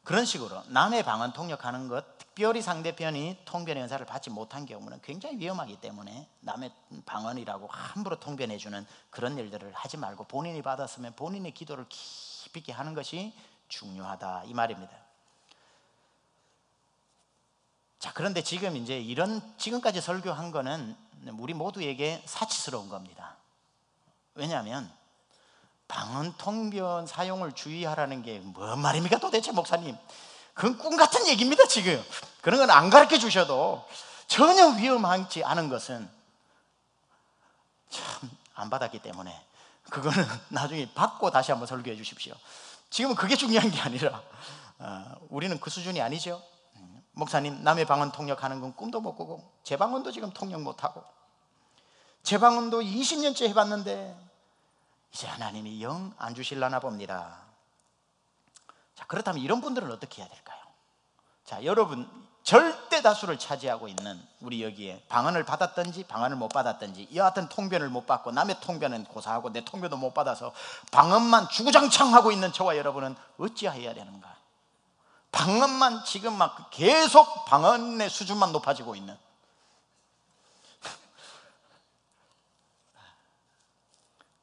그런 식으로 남의 방언 통역하는 것, 특별히 상대편이 통변의 은사를 받지 못한 경우는 굉장히 위험하기 때문에 남의 방언이라고 함부로 통변해주는 그런 일들을 하지 말고 본인이 받았으면 본인의 기도를 깊이 있게 하는 것이 중요하다, 이 말입니다. 자, 그런데 지금 이제 지금까지 설교한 거는 우리 모두에게 사치스러운 겁니다. 왜냐하면 방언 통변 사용을 주의하라는 게 뭔 말입니까 도대체, 목사님? 그건 꿈 같은 얘기입니다. 지금 그런 건 안 가르쳐 주셔도 전혀 위험하지 않은 것은 참 안 받았기 때문에 그거는 나중에 받고 다시 한번 설교해 주십시오. 지금은 그게 중요한 게 아니라 우리는 그 수준이 아니죠. 목사님, 남의 방언 통역하는 건 꿈도 못 꾸고 제 방언도 지금 통역 못하고 제 방언도 20년째 해봤는데 이제 하나님이 영 안 주실라나 봅니다. 자, 그렇다면 이런 분들은 어떻게 해야 될까요? 자, 여러분 절대 다수를 차지하고 있는 우리 여기에 방언을 받았든지 방언을 못 받았든지 여하튼 통변을 못 받고 남의 통변은 고사하고 내 통변도 못 받아서 방언만 주구장창 하고 있는 저와 여러분은 어찌해야 되는가? 방언만 지금 막 계속 방언의 수준만 높아지고 있는,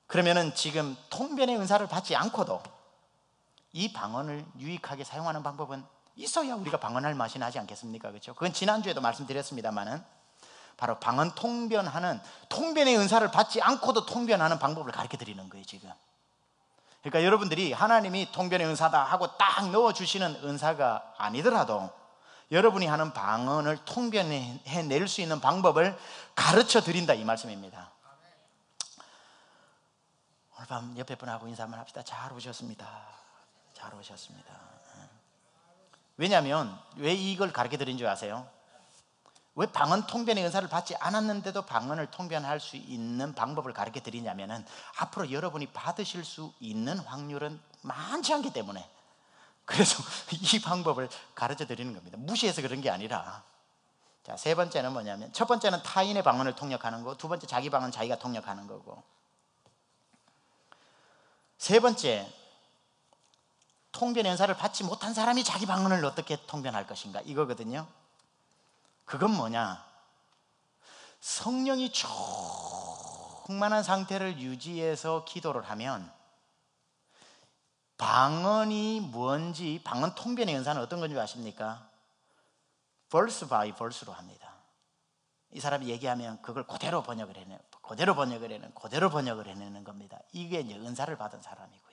그러면은 지금 통변의 은사를 받지 않고도 이 방언을 유익하게 사용하는 방법은 있어야 우리가 방언할 맛이 나지 않겠습니까? 그렇죠? 그건 지난주에도 말씀드렸습니다만은 바로 방언 통변하는, 통변의 은사를 받지 않고도 통변하는 방법을 가르쳐 드리는 거예요 지금. 그러니까 여러분들이 하나님이 통변의 은사다 하고 딱 넣어주시는 은사가 아니더라도 여러분이 하는 방언을 통변해낼 수 있는 방법을 가르쳐 드린다, 이 말씀입니다. 오늘 밤 옆에 분하고 인사 한번 합시다. 잘 오셨습니다. 잘 오셨습니다. 왜냐하면 왜 이걸 가르쳐 드린 줄 아세요? 왜 방언 통변의 은사를 받지 않았는데도 방언을 통변할 수 있는 방법을 가르쳐 드리냐면은 앞으로 여러분이 받으실 수 있는 확률은 많지 않기 때문에, 그래서 이 방법을 가르쳐 드리는 겁니다. 무시해서 그런 게 아니라. 자, 세 번째는 뭐냐면, 첫 번째는 타인의 방언을 통역하는 거, 두 번째 자기 방언 자기가 통역하는 거고, 세 번째 통변 은사를 받지 못한 사람이 자기 방언을 어떻게 통변할 것인가, 이거거든요. 그건 뭐냐? 성령이 충만한 상태를 유지해서 기도를 하면 방언이 뭔지, 방언 통변의 은사는 어떤 건지 아십니까? verse by verse로 합니다. 이 사람이 얘기하면 그걸 그대로 번역을 해내는, 그대로 번역을 해내는 겁니다. 이게 이제 은사를 받은 사람이고요.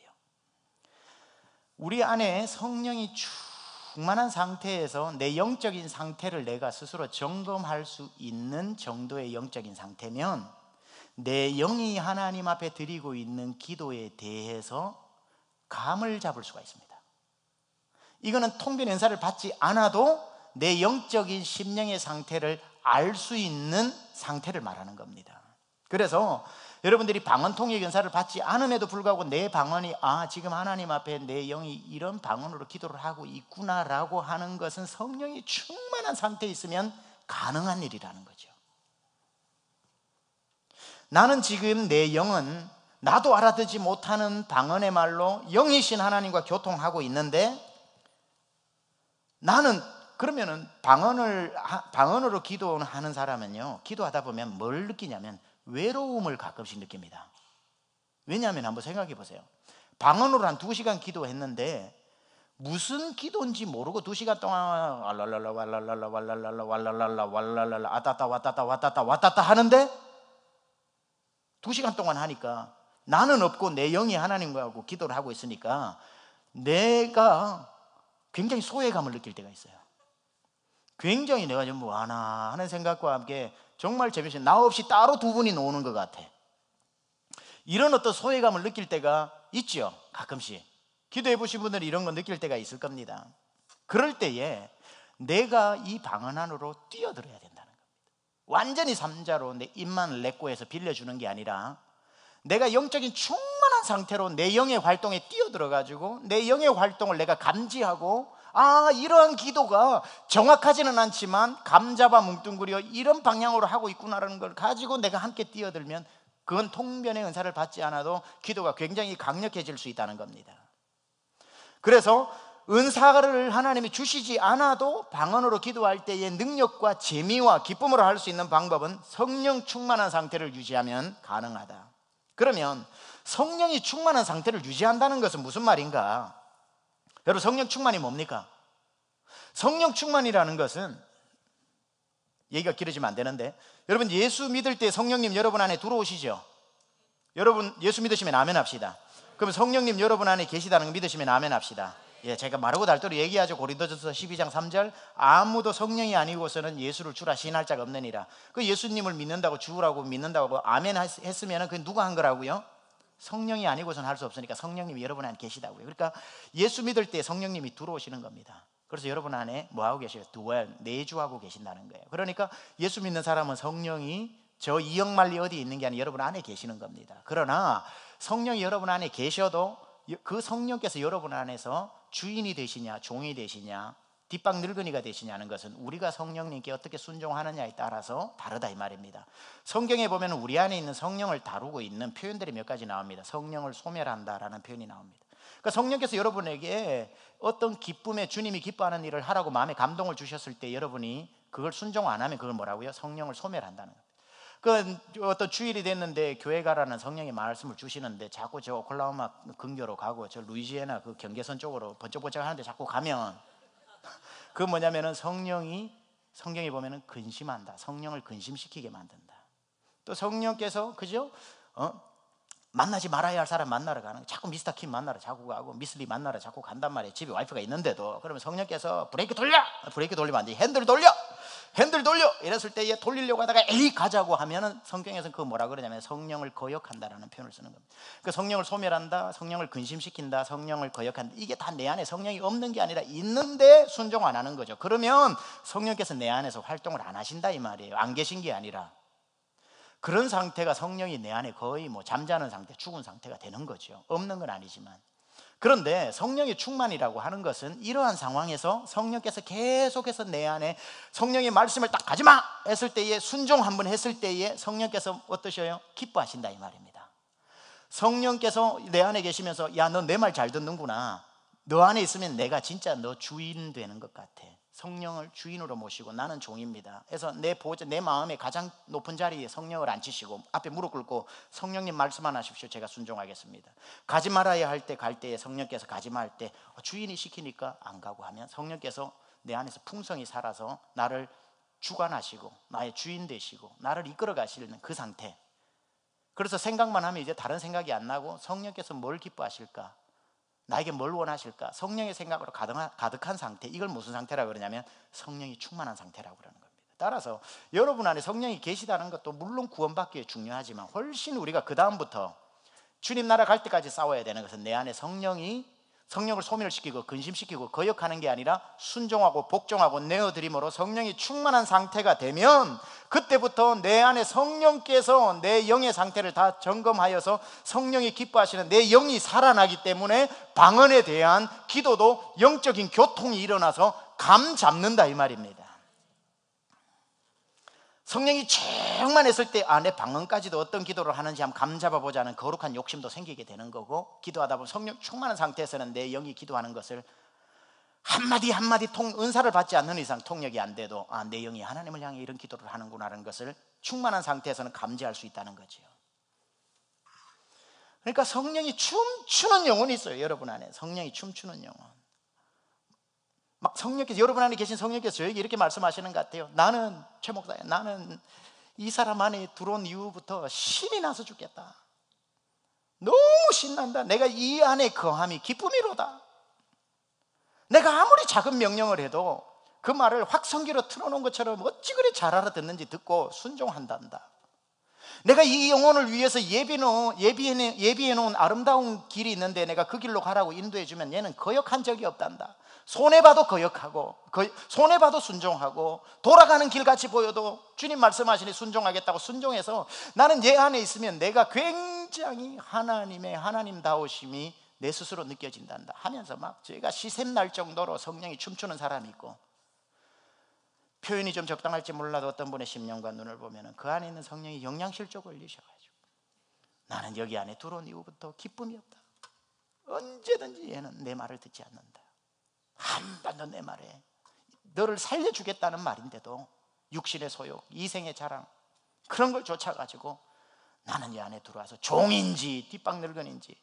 우리 안에 성령이 충만한 상태에서 내 영적인 상태를 내가 스스로 점검할 수 있는 정도의 영적인 상태면 내 영이 하나님 앞에 드리고 있는 기도에 대해서 감을 잡을 수가 있습니다. 이거는 통변 은사를 받지 않아도 내 영적인 심령의 상태를 알 수 있는 상태를 말하는 겁니다. 그래서 여러분들이 방언 통역 은사를 받지 않음에도 불구하고 내 방언이 지금 하나님 앞에 내 영이 이런 방언으로 기도를 하고 있구나라고 하는 것은 성령이 충만한 상태에 있으면 가능한 일이라는 거죠. 나는 지금 내 영은 나도 알아듣지 못하는 방언의 말로 영이신 하나님과 교통하고 있는데, 나는 그러면은 방언으로 기도하는 사람은요, 기도하다 보면 뭘 느끼냐면 외로움을 가끔씩 느낍니다. 왜냐하면 한번 생각해 보세요. 방언으로 한 2시간 기도했는데 무슨 기도인지 모르고 2시간 동안 왈랄랄라 왈랄랄라 왈랄랄라 왈랄랄라 왈랄랄라 아따따 왔다따 왔다따 왔다따 하는데 2시간 동안 하니까 나는 없고 내 영이 하나님과 기도를 하고 있으니까 내가 굉장히 소외감을 느낄 때가 있어요. 굉장히 내가 좀 뭐하나 하는 생각과 함께 정말 재미있어요. 나 없이 따로 두 분이 노는 것 같아. 이런 어떤 소외감을 느낄 때가 있죠. 가끔씩 기도해 보신 분들은 이런 거 느낄 때가 있을 겁니다. 그럴 때에 내가 이 방언 안으로 뛰어들어야 된다는 겁니다. 완전히 삼자로 내 입만 내꼬에서 빌려주는 게 아니라 내가 영적인 충만한 상태로 내 영의 활동에 뛰어들어가지고 내 영의 활동을 내가 감지하고 이러한 기도가 정확하지는 않지만 감잡아 뭉뚱그려 이런 방향으로 하고 있구나라는 걸 가지고 내가 함께 뛰어들면 그건 통변의 은사를 받지 않아도 기도가 굉장히 강력해질 수 있다는 겁니다. 그래서 은사를 하나님이 주시지 않아도 방언으로 기도할 때의 능력과 재미와 기쁨으로 할 수 있는 방법은 성령 충만한 상태를 유지하면 가능하다. 그러면 성령이 충만한 상태를 유지한다는 것은 무슨 말인가? 여러분, 성령 충만이 뭡니까? 성령 충만이라는 것은, 얘기가 길어지면 안 되는데, 여러분 예수 믿을 때 성령님 여러분 안에 들어오시죠? 여러분 예수 믿으시면 아멘 합시다. 그럼 성령님 여러분 안에 계시다는 거 믿으시면 아멘 합시다. 예, 제가 마르고 닳도록 얘기하죠. 고린도전서 12장 3절, 아무도 성령이 아니고서는 예수를 주라 시인할 자가 없느니라. 그 예수님을 믿는다고 주라고 믿는다고 아멘 했으면 그게 누가 한 거라고요? 성령이 아니고서는 할 수 없으니까 성령님이 여러분 안에 계시다고요. 그러니까 예수 믿을 때 성령님이 들어오시는 겁니다. 그래서 여러분 안에 뭐하고 계셔요? 내주하고 계신다는 거예요. 그러니까 예수 믿는 사람은 성령이 저 이영만리 어디에 있는 게 아니라 여러분 안에 계시는 겁니다. 그러나 성령이 여러분 안에 계셔도 그 성령께서 여러분 안에서 주인이 되시냐 종이 되시냐 뒷방 늙은이가 되시냐는 것은 우리가 성령님께 어떻게 순종하느냐에 따라서 다르다 이 말입니다. 성경에 보면 우리 안에 있는 성령을 다루고 있는 표현들이 몇 가지 나옵니다. 성령을 소멸한다라는 표현이 나옵니다. 그러니까 성령께서 여러분에게 어떤 기쁨에 주님이 기뻐하는 일을 하라고 마음에 감동을 주셨을 때 여러분이 그걸 순종 안 하면 그걸 뭐라고요? 성령을 소멸한다는 거예요. 그 어떤 주일이 됐는데 교회 가라는 성령의 말씀을 주시는데 자꾸 저 오클라호마 근교로 가고 저 루이지애나 그 경계선 쪽으로 번쩍번쩍 하는데 자꾸 가면 그 뭐냐면은 성경에 보면은 근심한다. 성령을 근심시키게 만든다. 또 성령께서 그죠? 만나지 말아야 할 사람 만나러 가는, 자꾸 미스터 킴 만나러 자꾸 가고 미스리 만나러 자꾸 간단 말이에요. 집에 와이프가 있는데도. 그러면 성령께서 브레이크 돌리면 안 돼. 핸들 돌려 이랬을 때 얘 돌리려고 하다가 에이 가자고 하면은 성경에서는 그 뭐라 그러냐면 성령을 거역한다라는 표현을 쓰는 겁니다. 그 성령을 소멸한다, 성령을 근심시킨다, 성령을 거역한다, 이게 다 내 안에 성령이 없는 게 아니라 있는데 순종 안 하는 거죠. 그러면 성령께서 내 안에서 활동을 안 하신다 이 말이에요. 안 계신 게 아니라. 그런 상태가 성령이 내 안에 거의 뭐 잠자는 상태, 죽은 상태가 되는 거죠. 없는 건 아니지만. 그런데 성령의 충만이라고 하는 것은 이러한 상황에서 성령께서 계속해서 내 안에 성령의 말씀을 딱 가지마 했을 때에 순종 한번 했을 때에 성령께서 어떠셔요? 기뻐하신다 이 말입니다. 성령께서 내 안에 계시면서 야, 너 내 말 잘 듣는구나. 너 안에 있으면 내가 진짜 너 주인 되는 것 같아. 성령을 주인으로 모시고 나는 종입니다. 그래서 내 마음의 가장 높은 자리에 성령을 앉히시고 앞에 무릎 꿇고 성령님 말씀만 하십시오. 제가 순종하겠습니다. 가지 말아야 할 때 갈 때에 성령께서 가지 말 때 주인이 시키니까 안 가고 하면 성령께서 내 안에서 풍성히 살아서 나를 주관하시고 나의 주인 되시고 나를 이끌어 가시는 그 상태. 그래서 생각만 하면 이제 다른 생각이 안 나고 성령께서 뭘 기뻐하실까? 나에게 뭘 원하실까? 성령의 생각으로 가득한 상태. 이걸 무슨 상태라고 그러냐면 성령이 충만한 상태라고 그러는 겁니다. 따라서 여러분 안에 성령이 계시다는 것도 물론 구원받기에 중요하지만 훨씬 우리가 그 다음부터 주님 나라 갈 때까지 싸워야 되는 것은 내 안에 성령을 소멸시키고 근심시키고 거역하는 게 아니라 순종하고 복종하고 내어드림으로 성령이 충만한 상태가 되면 그때부터 내 안에 성령께서 내 영의 상태를 다 점검하여서 성령이 기뻐하시는 내 영이 살아나기 때문에 방언에 대한 기도도 영적인 교통이 일어나서 감 잡는다 이 말입니다. 성령이 충만했을 때 내 방언까지도 어떤 기도를 하는지 한번 감 잡아보자는 거룩한 욕심도 생기게 되는 거고, 기도하다 보면 성령 충만한 상태에서는 내 영이 기도하는 것을 한마디 은사를 받지 않는 이상 통역이 안 돼도 내 영이 하나님을 향해 이런 기도를 하는구나라는 것을 충만한 상태에서는 감지할 수 있다는 거죠. 그러니까 성령이 춤추는 영혼이 있어요. 여러분 안에 성령이 춤추는 영혼. 막 성령께서, 여러분 안에 계신 성령께서 저에게 이렇게 말씀하시는 것 같아요. 나는 최 목사야, 나는 이 사람 안에 들어온 이후부터 신이 나서 죽겠다. 너무 신난다. 내가 이 안에 거함이 기쁨이로다. 내가 아무리 작은 명령을 해도 그 말을 확성기로 틀어놓은 것처럼 어찌 그리 잘 알아듣는지 듣고 순종한단다. 내가 이 영혼을 위해서 예비해 놓은 아름다운 길이 있는데 내가 그 길로 가라고 인도해 주면 얘는 거역한 적이 없단다. 손해봐도 거역하고 손해봐도 순종하고 돌아가는 길같이 보여도 주님 말씀하시니 순종하겠다고 순종해서 나는 얘 안에 있으면 내가 굉장히 하나님다우심이 내 스스로 느껴진단다 하면서 막 제가 시샘날 정도로 성령이 춤추는 사람이 있고, 표현이 좀 적당할지 몰라도 어떤 분의 심령과 눈을 보면 그 안에 있는 성령이 영양실조 걸리셔가지고 나는 여기 안에 들어온 이후부터 기쁨이 없다. 언제든지 얘는 내 말을 듣지 않는다. 한 번도 내 말에 너를 살려주겠다는 말인데도 육신의 소욕, 이생의 자랑, 그런 걸 쫓아가지고 나는 이 안에 들어와서 종인지 뒷방늙은인지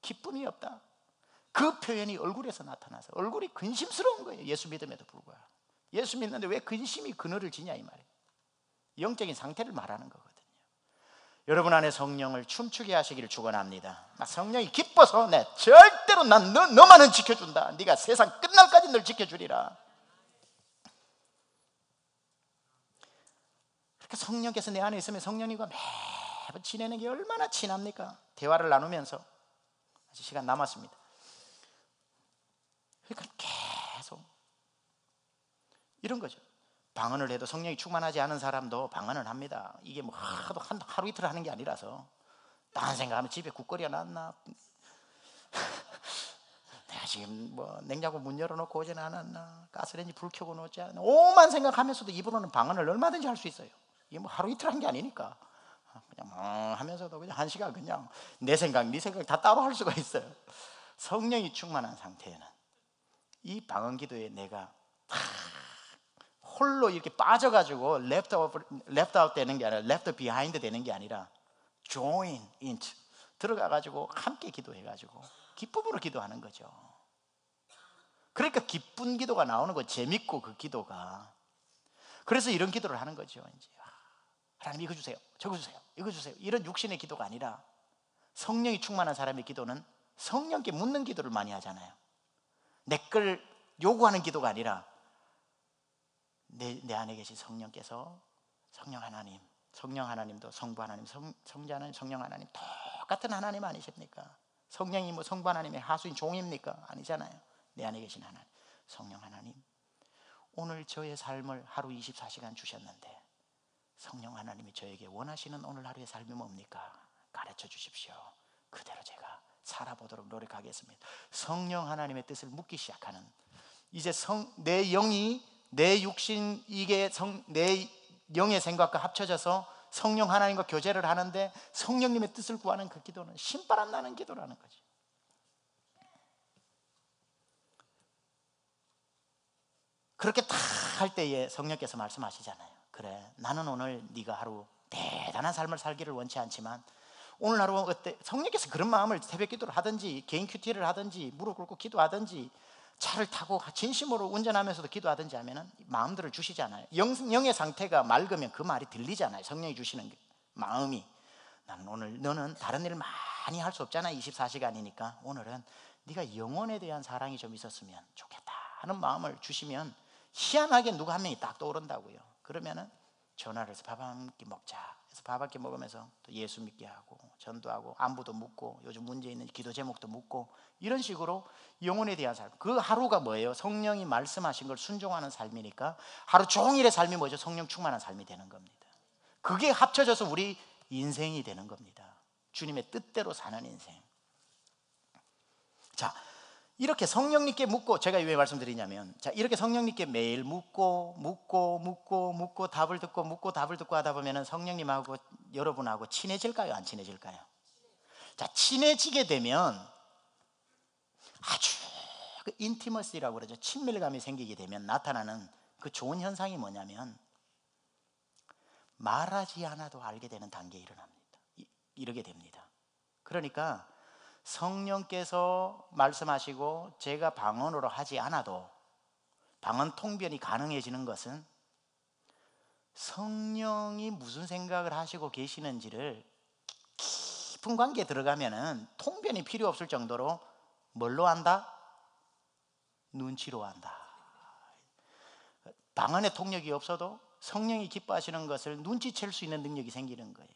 기쁨이 없다. 그 표현이 얼굴에서 나타나서 얼굴이 근심스러운 거예요. 예수 믿음에도 불구하고. 예수 믿는데 왜 근심이 그늘을 지냐 이 말이에요. 영적인 상태를 말하는 거거든요. 여러분 안에 성령을 춤추게 하시기를 축원합니다. 성령이 기뻐서 절대로 난 너만은 지켜준다. 네가 세상 끝날까지 널 지켜주리라. 그러니까 성령께서 내 안에 있으면 성령님과 매번 지내는 게 얼마나 친합니까? 대화를 나누면서. 아직 시간 남았습니다. 그러니까 계속 이런 거죠. 방언을 해도 성령이 충만하지 않은 사람도 방언을 합니다. 이게 뭐 하루 이틀 하는 게 아니라서 딴 생각하면 집에 국거리가 났나, 내가 지금 뭐 냉장고 문 열어놓고 오진 않았나, 가스레인지 불 켜고 놓지 않았나, 오만 생각하면서도 입으로는 방언을 얼마든지 할 수 있어요. 이게 뭐 하루 이틀 한 게 아니니까 그냥 하면서도 그냥 한 시간 그냥 내 생각 네 생각 다 따로 할 수가 있어요. 성령이 충만한 상태에는 이 방언 기도에 내가 홀로 이렇게 빠져가지고 left out 되는 게 아니라 left behind 되는 게 아니라 join into 들어가가지고 함께 기도해가지고 기쁨으로 기도하는 거죠. 그러니까 기쁜 기도가 나오는 거, 재밌고 그 기도가. 그래서 이런 기도를 하는 거죠. 이제 하나님 이거 주세요, 저거 주세요, 이거 주세요. 이런 육신의 기도가 아니라 성령이 충만한 사람의 기도는 성령께 묻는 기도를 많이 하잖아요. 내 걸 요구하는 기도가 아니라 내 안에 계신 성령께서, 성령 하나님, 성령 하나님도 성부 하나님, 성자 하나님, 성령 하나님 똑같은 하나님 아니십니까? 성령이 뭐 성부 하나님의 하수인 종입니까? 아니잖아요. 내 안에 계신 하나님, 성령 하나님, 오늘 저의 삶을 하루 24시간 주셨는데 성령 하나님이 저에게 원하시는 오늘 하루의 삶이 뭡니까? 가르쳐 주십시오. 그대로 제가 살아보도록 노력하겠습니다. 성령 하나님의 뜻을 묻기 시작하는, 이제 내 영이, 내 육신, 이게 내 영의 생각과 합쳐져서 성령 하나님과 교제를 하는데 성령님의 뜻을 구하는 그 기도는 신바람 나는 기도라는 거지. 그렇게 다 할 때에 성령께서 말씀하시잖아요. 그래, 나는 오늘 네가 하루 대단한 삶을 살기를 원치 않지만 오늘 하루 어때? 성령께서 그런 마음을 새벽 기도를 하든지 개인 큐티를 하든지 무릎 꿇고 기도하든지 차를 타고 진심으로 운전하면서도 기도하든지 하면은 마음들을 주시잖아요. 영의 상태가 맑으면 그 말이 들리잖아요. 성령이 주시는 마음이, 나는 오늘 너는 다른 일을 많이 할 수 없잖아, 24시간이니까 오늘은 네가 영혼에 대한 사랑이 좀 있었으면 좋겠다 하는 마음을 주시면 희한하게 누가 한 명이 딱 떠오른다고요. 그러면은 전화를 해서 밥 한 끼 먹자 해서 밥 한 끼 먹으면서 또 예수 믿게 하고 전도하고 안부도 묻고 요즘 문제 있는 기도 제목도 묻고, 이런 식으로 영혼에 대한 삶. 그 하루가 뭐예요? 성령이 말씀하신 걸 순종하는 삶이니까 하루 종일의 삶이 뭐죠? 성령 충만한 삶이 되는 겁니다. 그게 합쳐져서 우리 인생이 되는 겁니다. 주님의 뜻대로 사는 인생. 자, 이렇게 성령님께 묻고, 제가 왜 말씀드리냐면, 자, 이렇게 성령님께 매일 묻고 답을 듣고 묻고 답을 듣고 하다 보면은 성령님하고 여러분하고 친해질까요? 안 친해질까요? 자, 친해지게 되면 아주 그 인티머시라고 그러죠. 친밀감이 생기게 되면 나타나는 그 좋은 현상이 뭐냐면 말하지 않아도 알게 되는 단계에 이르게 됩니다. 그러니까 성령께서 말씀하시고 제가 방언으로 하지 않아도 방언 통변이 가능해지는 것은 성령이 무슨 생각을 하시고 계시는지를 깊은 관계에 들어가면은 통변이 필요 없을 정도로 뭘로 한다? 눈치로 한다. 방언의 통력이 없어도 성령이 기뻐하시는 것을 눈치챌 수 있는 능력이 생기는 거예요.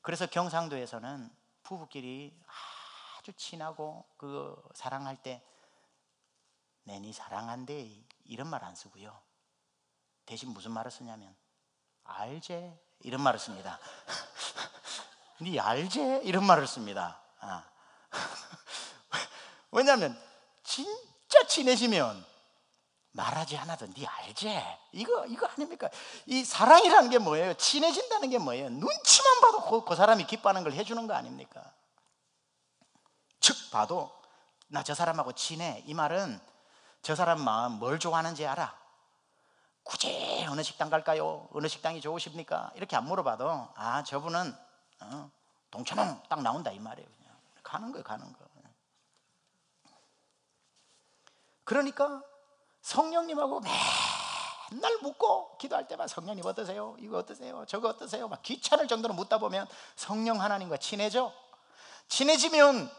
그래서 경상도에서는 부부끼리 아주 친하고 그 사랑할 때 내니 사랑한대 이런 말 안 쓰고요. 대신 무슨 말을 쓰냐면 알제 이런 말을 씁니다. 니 알제 이런 말을 씁니다. 왜냐하면 진짜 친해지면 말하지 않아도 니 알제 이거 아닙니까? 이 사랑이라는 게 뭐예요? 친해진다는 게 뭐예요? 눈치만 봐도 그 사람이 기뻐하는 걸 해주는 거 아닙니까? 즉 봐도 나 저 사람하고 친해. 이 말은 저 사람 마음 뭘 좋아하는지 알아. 굳이 어느 식당 갈까요? 어느 식당이 좋으십니까? 이렇게 안 물어봐도 아, 저분은 동천홍 딱 나온다 이 말이에요. 그냥 가는 거예요, 가는 거. 그러니까 성령님하고 맨날 묻고 기도할 때만 성령님 어떠세요? 이거 어떠세요? 저거 어떠세요? 막 귀찮을 정도로 묻다 보면 성령 하나님과 친해져. 친해지면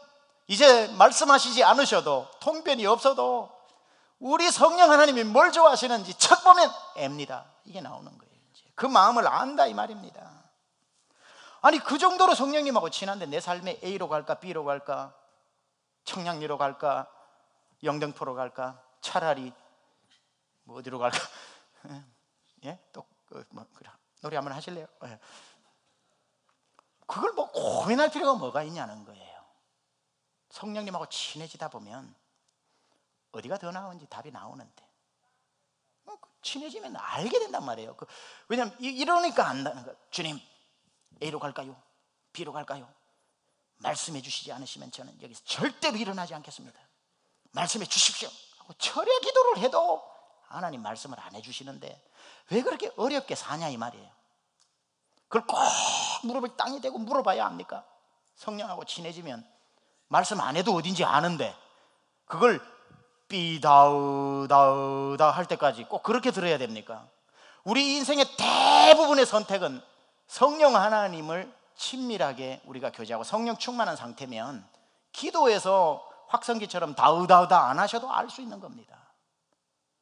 이제 말씀하시지 않으셔도 통변이 없어도 우리 성령 하나님이 뭘 좋아하시는지 척 보면 앱니다. 이게 나오는 거예요. 이제 그 마음을 안다 이 말입니다. 아니 그 정도로 성령님하고 친한데 내 삶에 A로 갈까 B로 갈까 청량리로 갈까 영등포로 갈까 차라리 뭐 어디로 갈까 예? 또 뭐 노래 한번 하실래요? 예. 그걸 뭐 고민할 필요가 뭐가 있냐는 거예요. 성령님하고 친해지다 보면 어디가 더 나은지 답이 나오는데 친해지면 알게 된단 말이에요. 왜냐하면 이러니까 안다는 거예요. 주님 A로 갈까요? B로 갈까요? 말씀해 주시지 않으시면 저는 여기서 절대로 일어나지 않겠습니다. 말씀해 주십시오 하고 철야 기도를 해도 하나님 말씀을 안 해주시는데 왜 그렇게 어렵게 사냐 이 말이에요. 그걸 꼭 무릎을 땅에 대고 물어봐야 합니까? 성령하고 친해지면 말씀 안 해도 어딘지 아는데 그걸 삐다으다으다 할 때까지 꼭 그렇게 들어야 됩니까? 우리 인생의 대부분의 선택은 성령 하나님을 친밀하게 우리가 교제하고 성령 충만한 상태면 기도에서 확성기처럼 다으다으다 안 하셔도 알 수 있는 겁니다.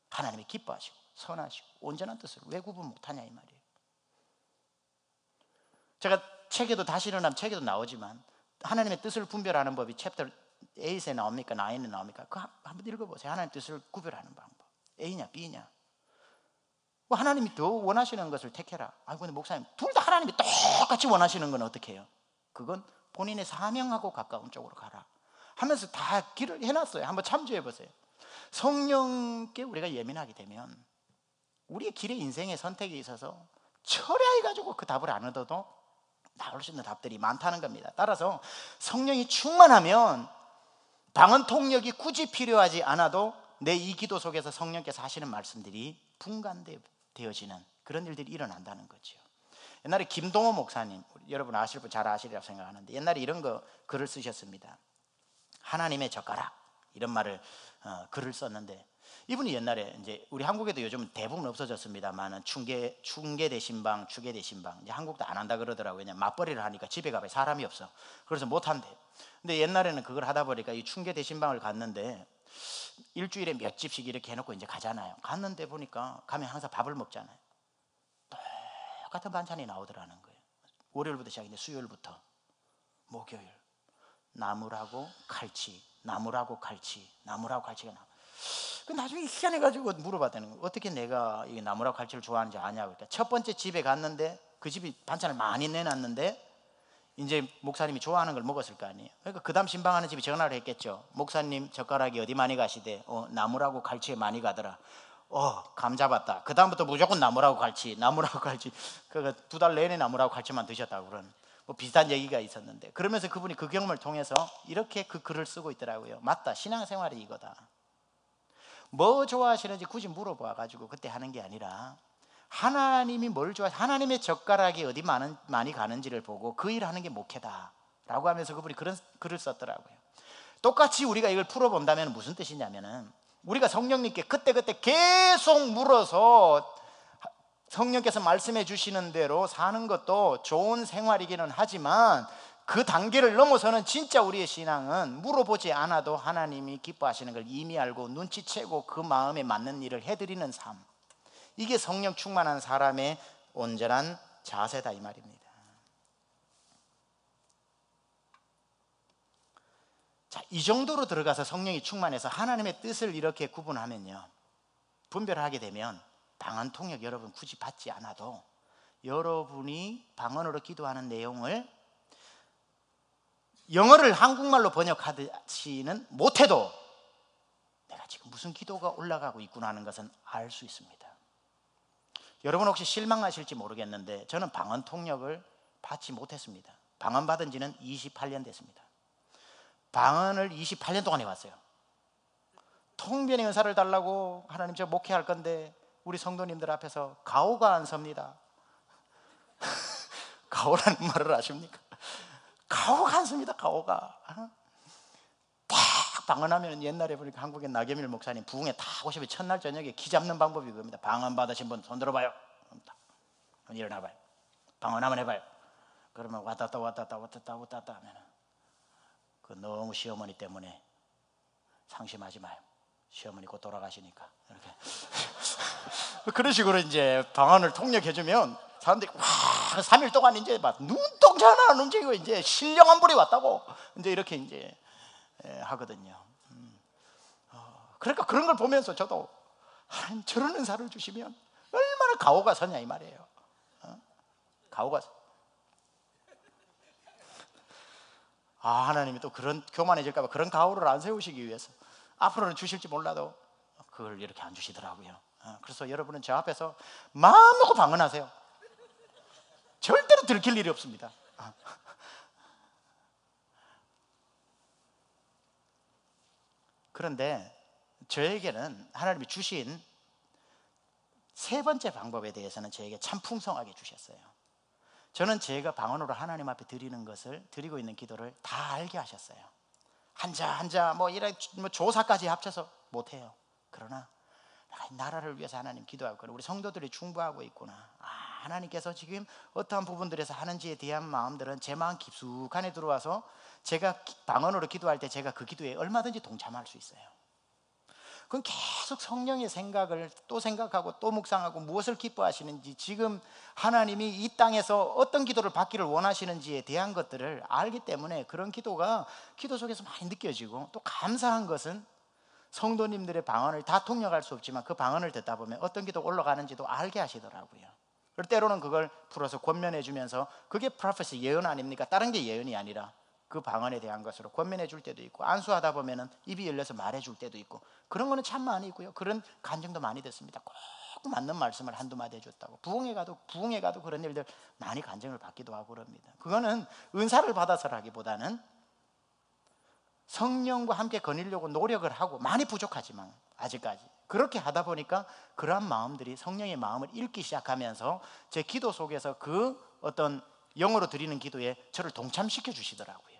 하나님이 기뻐하시고 선하시고 온전한 뜻을 왜 구분 못하냐 이 말이에요. 제가 책에도 다시 일어나면 책에도 나오지만 하나님의 뜻을 분별하는 법이 챕터 8에 나옵니까? 9에 나옵니까? 그거 한번 읽어보세요. 하나님의 뜻을 구별하는 방법. A냐 B냐. 뭐 하나님이 더 원하시는 것을 택해라. 아이고 근데 목사님 둘 다 하나님이 똑같이 원하시는 건 어떻게 해요? 그건 본인의 사명하고 가까운 쪽으로 가라 하면서 다 길을 해놨어요. 한번 참조해 보세요. 성령께 우리가 예민하게 되면 우리의 길의 인생의 선택에 있어서 철야해가지고 그 답을 안 얻어도 나올 수 있는 답들이 많다는 겁니다. 따라서 성령이 충만하면 방언 통역이 굳이 필요하지 않아도 내 이 기도 속에서 성령께서 하시는 말씀들이 분간되어지는 그런 일들이 일어난다는 거죠. 옛날에 김동호 목사님, 여러분 아실 분 잘 아시리라고 생각하는데 옛날에 이런 거 글을 쓰셨습니다. 하나님의 젓가락 이런 말을 글을 썼는데 이분이 옛날에 이제 우리 한국에도 요즘 대부분 없어졌습니다만은 충계 대신방, 주계 대신방 이제 한국도 안 한다 그러더라고요. 왜냐면 맞벌이를 하니까 집에 가면 사람이 없어. 그래서 못 한대. 근데 옛날에는 그걸 하다 보니까 이 충계 대신방을 갔는데 일주일에 몇 집씩 이렇게 해놓고 이제 가잖아요. 갔는데 보니까 가면 항상 밥을 먹잖아요. 똑같은 반찬이 나오더라는 거예요. 월요일부터 시작인데 수요일부터 목요일 나물하고 칼치, 나물하고 칼치, 나물하고 칼치가 나와. 그 나중에 희한해가지고 물어봤다는 거예요. 어떻게 내가 이 나물하고 칼치를 좋아하는지 아냐고. 그러니까 첫 번째 집에 갔는데 그 집이 반찬을 많이 내놨는데 이제 목사님이 좋아하는 걸 먹었을 거 아니에요. 그러니까 그 다음 신방하는 집이 전화를 했겠죠. 목사님 젓가락이 어디 많이 가시대? 나물하고 칼치에 많이 가더라. 감 잡았다. 그 다음부터 무조건 나물하고 칼치, 나물하고 칼치. 그러니까 2달 내내 나물하고 칼치만 드셨다고 그런 뭐 비슷한 얘기가 있었는데 그러면서 그분이 그 경험을 통해서 이렇게 그 글을 쓰고 있더라고요. 맞다. 신앙생활이 이거다. 뭐 좋아하시는지 굳이 물어봐가지고 그때 하는 게 아니라 하나님이 뭘 좋아하시는지 하나님의 젓가락이 어디 많이 가는지를 보고 그 일을 하는 게 목회다 라고 하면서 그분이 그런 글을 썼더라고요. 똑같이 우리가 이걸 풀어본다면 무슨 뜻이냐면은 우리가 성령님께 그때그때 계속 물어서 성령께서 말씀해 주시는 대로 사는 것도 좋은 생활이기는 하지만 그 단계를 넘어서는 진짜 우리의 신앙은 물어보지 않아도 하나님이 기뻐하시는 걸 이미 알고 눈치채고 그 마음에 맞는 일을 해드리는 삶, 이게 성령 충만한 사람의 온전한 자세다 이 말입니다. 자, 이 정도로 들어가서 성령이 충만해서 하나님의 뜻을 이렇게 구분하면요, 분별하게 되면 방언 통역 여러분 굳이 받지 않아도 여러분이 방언으로 기도하는 내용을 영어를 한국말로 번역하시는 못해도 내가 지금 무슨 기도가 올라가고 있구나 하는 것은 알 수 있습니다. 여러분 혹시 실망하실지 모르겠는데 저는 방언 통역을 받지 못했습니다. 방언 받은 지는 28년 됐습니다. 방언을 28년 동안 해왔어요. 통변의 은사를 달라고 하나님 저 목회할 건데 우리 성도님들 앞에서 가오가 안 섭니다. 가오라는 말을 아십니까? 가오가 안 섭니다. 가오가 딱 방언하면 옛날에 보니까 한국의 나겸일 목사님 부흥회 딱 오시면 첫날 저녁에 기 잡는 방법이 그겁니다. 방언 받으신 분 손 들어봐요. 일어나봐요. 방언 한번 해봐요. 그러면 왔다 하면 그 너무 시어머니 때문에 상심하지 마요. 시어머니 곧 돌아가시니까 이렇게 그런 식으로 이제 방언을 통역해주면 사람들이 와 3일 동안 이제 막 눈동자 하나 안 움직이고 이제 신령한 불이 왔다고 이제 이렇게 이제 하거든요. 그러니까 그런 걸 보면서 저도 하나님 저런 은사를 주시면 얼마나 가오가 서냐 이 말이에요. 가오가 하나님이 또 그런 교만해질까 봐 그런 가오를 안 세우시기 위해서 앞으로는 주실지 몰라도 그걸 이렇게 안 주시더라고요. 그래서 여러분은 저 앞에서 마음 놓고 방언하세요. 절대로 들킬 일이 없습니다. 그런데 저에게는 하나님이 주신 세 번째 방법에 대해서는 저에게 참 풍성하게 주셨어요. 저는 제가 방언으로 하나님 앞에 드리고 있는 기도를 다 알게 하셨어요. 한자 뭐 이런 조사까지 합쳐서 못해요. 그러나 나라를 위해서 하나님 기도하고 우리 성도들이 중보하고 있구나. 하나님께서 지금 어떠한 부분들에서 하는지에 대한 마음들은 제 마음 깊숙하게 들어와서 제가 방언으로 기도할 때 제가 그 기도에 얼마든지 동참할 수 있어요. 그건 계속 성령의 생각을 또 생각하고 또 묵상하고 무엇을 기뻐하시는지 지금 하나님이 이 땅에서 어떤 기도를 받기를 원하시는지에 대한 것들을 알기 때문에 그런 기도가 기도 속에서 많이 느껴지고 또 감사한 것은 성도님들의 방언을 다 통역할 수 없지만 그 방언을 듣다 보면 어떤 기도가 올라가는지도 알게 하시더라고요. 그럴 때로는 그걸 풀어서 권면해 주면서 그게 프로페시 예언 아닙니까? 다른 게 예언이 아니라 그 방언에 대한 것으로 권면해 줄 때도 있고 안수하다 보면은 입이 열려서 말해 줄 때도 있고 그런 거는 참 많이 있고요. 그런 간증도 많이 듣습니다. 꼭 맞는 말씀을 한두 마디 해줬다고 부흥회 가도 그런 일들 많이 간증을 받기도 하고 그럽니다. 그거는 은사를 받아서라기보다는 성령과 함께 거닐려고 노력을 하고 많이 부족하지만 아직까지 그렇게 하다 보니까 그러한 마음들이 성령의 마음을 읽기 시작하면서 제 기도 속에서 그 어떤 영어로 드리는 기도에 저를 동참시켜 주시더라고요.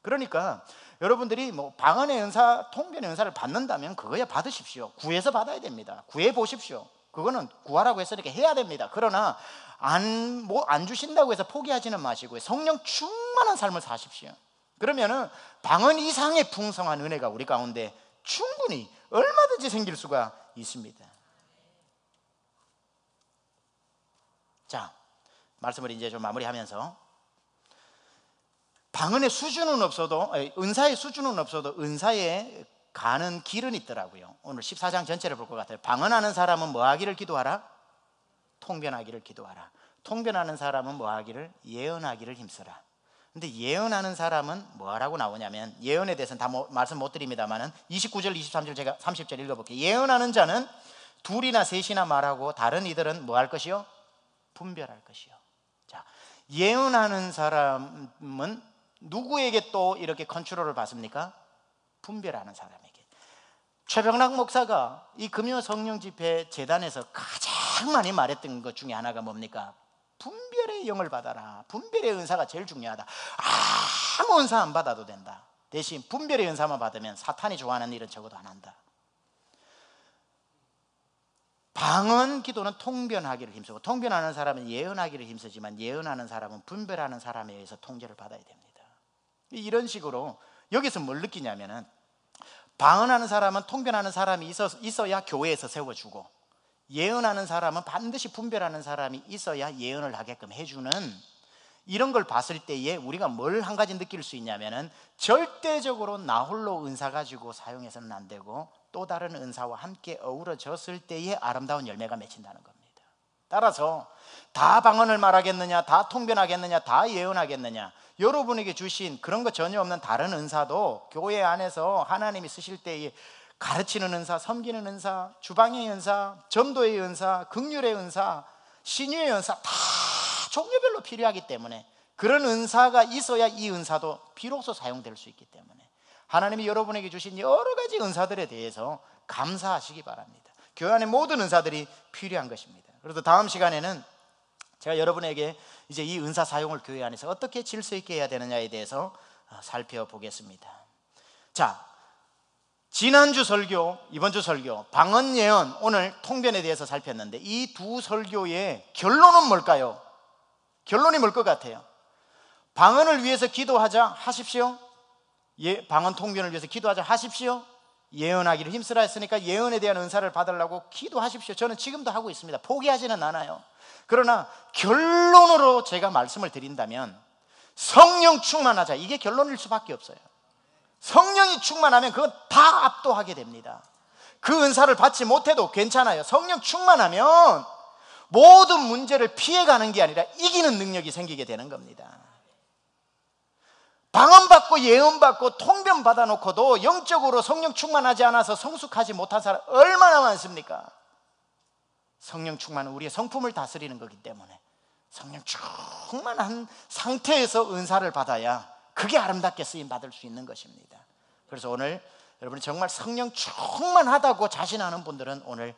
그러니까 여러분들이 뭐 방언의 은사, 통변의 은사를 받는다면 그거야 받으십시오. 구해서 받아야 됩니다. 구해 보십시오. 그거는 구하라고 했으니까 해야 됩니다. 그러나 안 주신다고 해서 포기하지는 마시고요. 성령 충만한 삶을 사십시오. 그러면은 방언 이상의 풍성한 은혜가 우리 가운데 충분히 얼마든지 생길 수가 있습니다. 자, 말씀을 이제 좀 마무리하면서 방언의 수준은 없어도 은사의 수준은 없어도 은사에 가는 길은 있더라고요. 오늘 14장 전체를 볼 것 같아요. 방언하는 사람은 뭐 하기를 기도하라? 통변하기를 기도하라. 통변하는 사람은 뭐 하기를? 예언하기를 힘쓰라. 근데 예언하는 사람은 뭐 하라고 나오냐면 예언에 대해서는 다 말씀 못 드립니다만은 29절 23절 제가 30절 읽어볼게요. 예언하는 자는 둘이나 셋이나 말하고 다른 이들은 뭐 할 것이요? 분별할 것이요. 자, 예언하는 사람은 누구에게 또 이렇게 컨트롤을 받습니까? 분별하는 사람에게. 최병락 목사가 이 금요 성령 집회 재단에서 가장 많이 말했던 것 중에 하나가 뭡니까? 분별의 영을 받아라. 분별의 은사가 제일 중요하다. 아무 은사 안 받아도 된다. 대신 분별의 은사만 받으면 사탄이 좋아하는 일은 적어도 안 한다. 방언 기도는 통변하기를 힘쓰고 통변하는 사람은 예언하기를 힘쓰지만 예언하는 사람은 분별하는 사람에 의해서 통제를 받아야 됩니다. 이런 식으로 여기서 뭘 느끼냐면은 방언하는 사람은 통변하는 사람이 있어야 교회에서 세워주고 예언하는 사람은 반드시 분별하는 사람이 있어야 예언을 하게끔 해주는 이런 걸 봤을 때에 우리가 뭘 한 가지 느낄 수 있냐면은 절대적으로 나 홀로 은사 가지고 사용해서는 안 되고 또 다른 은사와 함께 어우러졌을 때에 아름다운 열매가 맺힌다는 겁니다. 따라서 다 방언을 말하겠느냐, 다 통변하겠느냐, 다 예언하겠느냐, 여러분에게 주신 그런 거 전혀 없는 다른 은사도 교회 안에서 하나님이 쓰실 때에 가르치는 은사, 섬기는 은사, 주방의 은사, 전도의 은사, 긍휼의 은사, 신유의 은사 다 종류별로 필요하기 때문에 그런 은사가 있어야 이 은사도 비로소 사용될 수 있기 때문에 하나님이 여러분에게 주신 여러 가지 은사들에 대해서 감사하시기 바랍니다. 교회 안에 모든 은사들이 필요한 것입니다. 그래서 다음 시간에는 제가 여러분에게 이제 이 은사 사용을 교회 안에서 어떻게 질서 있게 해야 되느냐에 대해서 살펴보겠습니다. 자, 지난주 설교, 이번 주 설교, 방언 예언, 오늘 통변에 대해서 살폈는데 이 두 설교의 결론은 뭘까요? 결론이 뭘 것 같아요? 방언을 위해서 기도하자 하십시오. 방언 통변을 위해서 기도하자 하십시오. 예언하기를 힘쓰라 했으니까 예언에 대한 은사를 받으려고 기도하십시오. 저는 지금도 하고 있습니다. 포기하지는 않아요. 그러나 결론으로 제가 말씀을 드린다면 성령 충만하자, 이게 결론일 수밖에 없어요. 성령이 충만하면 그건 다 압도하게 됩니다. 그 은사를 받지 못해도 괜찮아요. 성령 충만하면 모든 문제를 피해가는 게 아니라 이기는 능력이 생기게 되는 겁니다. 방언받고 예언받고 통변 받아놓고도 영적으로 성령 충만하지 않아서 성숙하지 못한 사람 얼마나 많습니까? 성령 충만은 우리의 성품을 다스리는 거기 때문에 성령 충만한 상태에서 은사를 받아야 그게 아름답게 쓰임받을 수 있는 것입니다. 그래서 오늘 여러분이 정말 성령 충만하다고 자신하는 분들은 오늘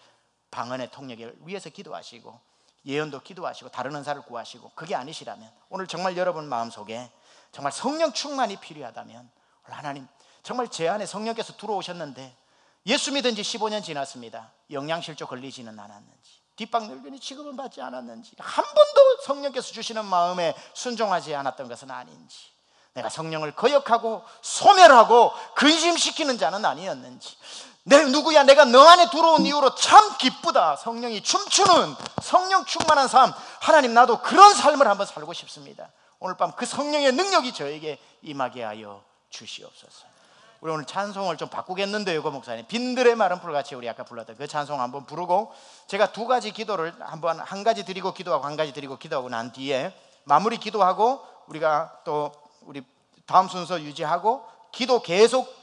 방언의 통역을 위해서 기도하시고 예언도 기도하시고 다른 은사를 구하시고, 그게 아니시라면 오늘 정말 여러분 마음속에 정말 성령 충만이 필요하다면 하나님 정말 제 안에 성령께서 들어오셨는데 예수 믿은 지 15년 지났습니다. 영양실조 걸리지는 않았는지, 뒷방 늙은이 취급은 받지 않았는지, 한 번도 성령께서 주시는 마음에 순종하지 않았던 것은 아닌지, 내가 성령을 거역하고 소멸하고 근심시키는 자는 아니었는지, 누구야 내가 너 안에 들어온 이후로 참 기쁘다, 성령이 춤추는 성령 충만한 삶, 하나님 나도 그런 삶을 한번 살고 싶습니다. 오늘 밤 그 성령의 능력이 저에게 임하게 하여 주시옵소서. 우리 오늘 찬송을 좀 바꾸겠는데요, 고 목사님. 빈들의 마른 풀같이 우리 아까 불렀던 그 찬송 한번 부르고, 제가 두 가지 기도를 한번, 한 가지 드리고 기도하고 한 가지 드리고 기도하고 난 뒤에 마무리 기도하고 우리가 또 우리 다음 순서 유지하고 기도 계속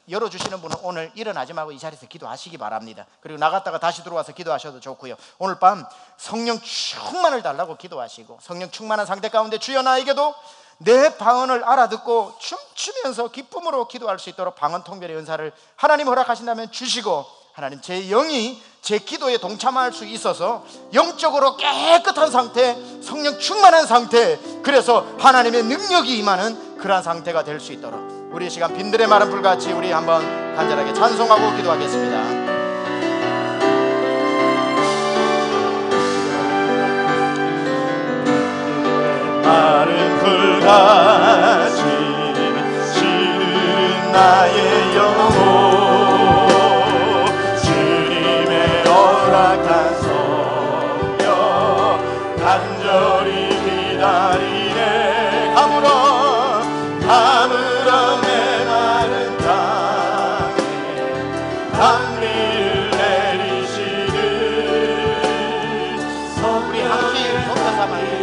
열어주시는 분은 오늘 일어나지 말고 이 자리에서 기도하시기 바랍니다. 그리고 나갔다가 다시 들어와서 기도하셔도 좋고요. 오늘 밤 성령 충만을 달라고 기도하시고, 성령 충만한 상태 가운데 주여 나에게도 내 방언을 알아듣고 춤추면서 기쁨으로 기도할 수 있도록 방언 통변의 은사를 하나님 허락하신다면 주시고, 하나님 제 영이 제 기도에 동참할 수 있어서 영적으로 깨끗한 상태, 성령 충만한 상태, 그래서 하나님의 능력이 임하는 그러한 상태가 될 수 있도록 우리 시간 빈들의 마른 불같이 우리 한번 간절하게 찬송하고 기도하겠습니다. 마른 불같이 시는 나의 영혼, 주님의 허락한 성령 간절히 기다리네. 가물어 내 마른 땅에 단비를 내리시는, 우리 함께 높여 삼아요.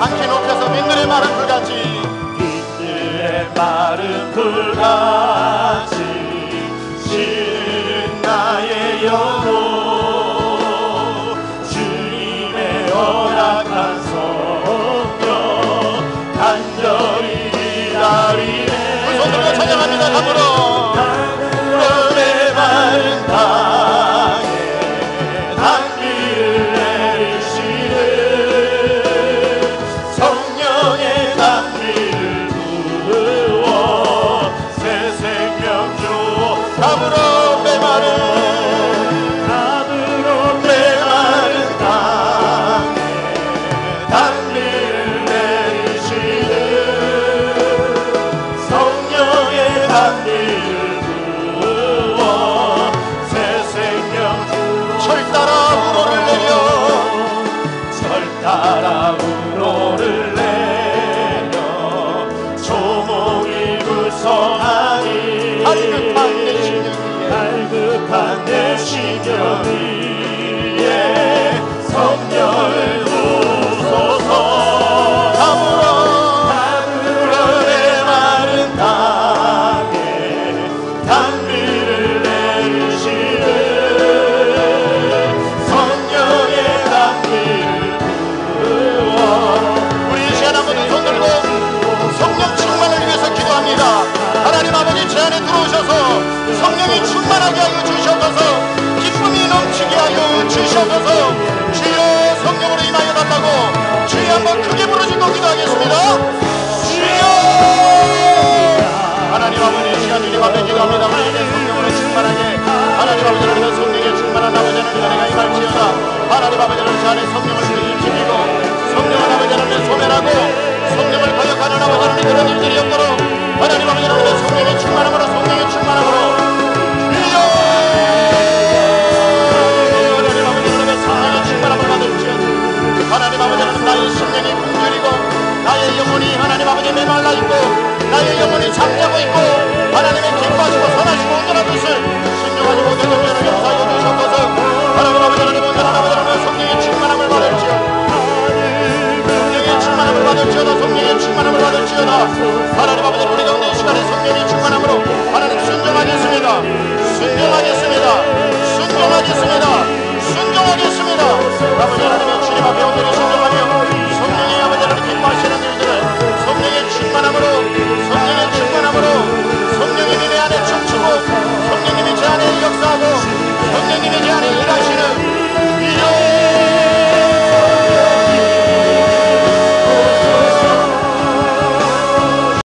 함께 높여서 빈들의 마른 불같이, 빈들의 마른 불같이 시는 나의 영혼, 주님의 허락한 성령 간절히 기다리네. 우리 손들고 찬양합니다. 가물어 내 마른 땅에 단비를 내리시는, 성령의 단비를 부어 새 생명 주어. 가물어 내 마른 땅에 단비를 내리시는, 성령의 단비를 부어 새 생명 주어. 철 따라 우로를 내려, 철 따라 우로를 내려 조목이 불성하니, 갈급한 내 심령 위에 성령을 부소서. 가물어 내 마른 땅에 단비를 내리시는, 성령의 단비를 부어 성령으로 임하여 달라고 주여 한번 크게 부르짖고 기도하겠습니다. 주여 하나님 아버지 시간 주님 앞에 기도합니다. 우리에게 성령으로 충만하게 하나님 아버지 하나님의 성령에 충만한 아버지 하나님의 은혜가 임할지어다. 하나님 아버지 하나님 안에 성령을 지키고 성령을 아버지 하나님의 소멸하고 성령을 거역하는 아버지 하나님 그런 일들이 없도록 하나님 아버지 하나님의 성령의 충만함으로 성령의 충만함으로 주여 하나님 아버지 하나님의 성령의 충만함을 받을지어다. 하나님 아버지 하나님 나의 심령이 굶주리고 나의 영혼이 하나님 아버지 메말라 있고 나의 영혼이 잠자고 있고 하나님의 기뻐하시고 선하시고 온전한 것을 신령하지 못해도 여러분 용서하여 주셨소서. 하나님 아버지 하나님 온전한 아버지 하나님의 성령의 충만함을 받을지어다. 성령의 충만함을 받을지어다. 성령의 충만함을 받을지어다. 하나님 아버지 우리 가운데 이 시간에 성령의 충만함으로 하나님 순종하겠습니다. 순종하겠습니다. 순종하겠습니다. 순종하겠습니다. 아버지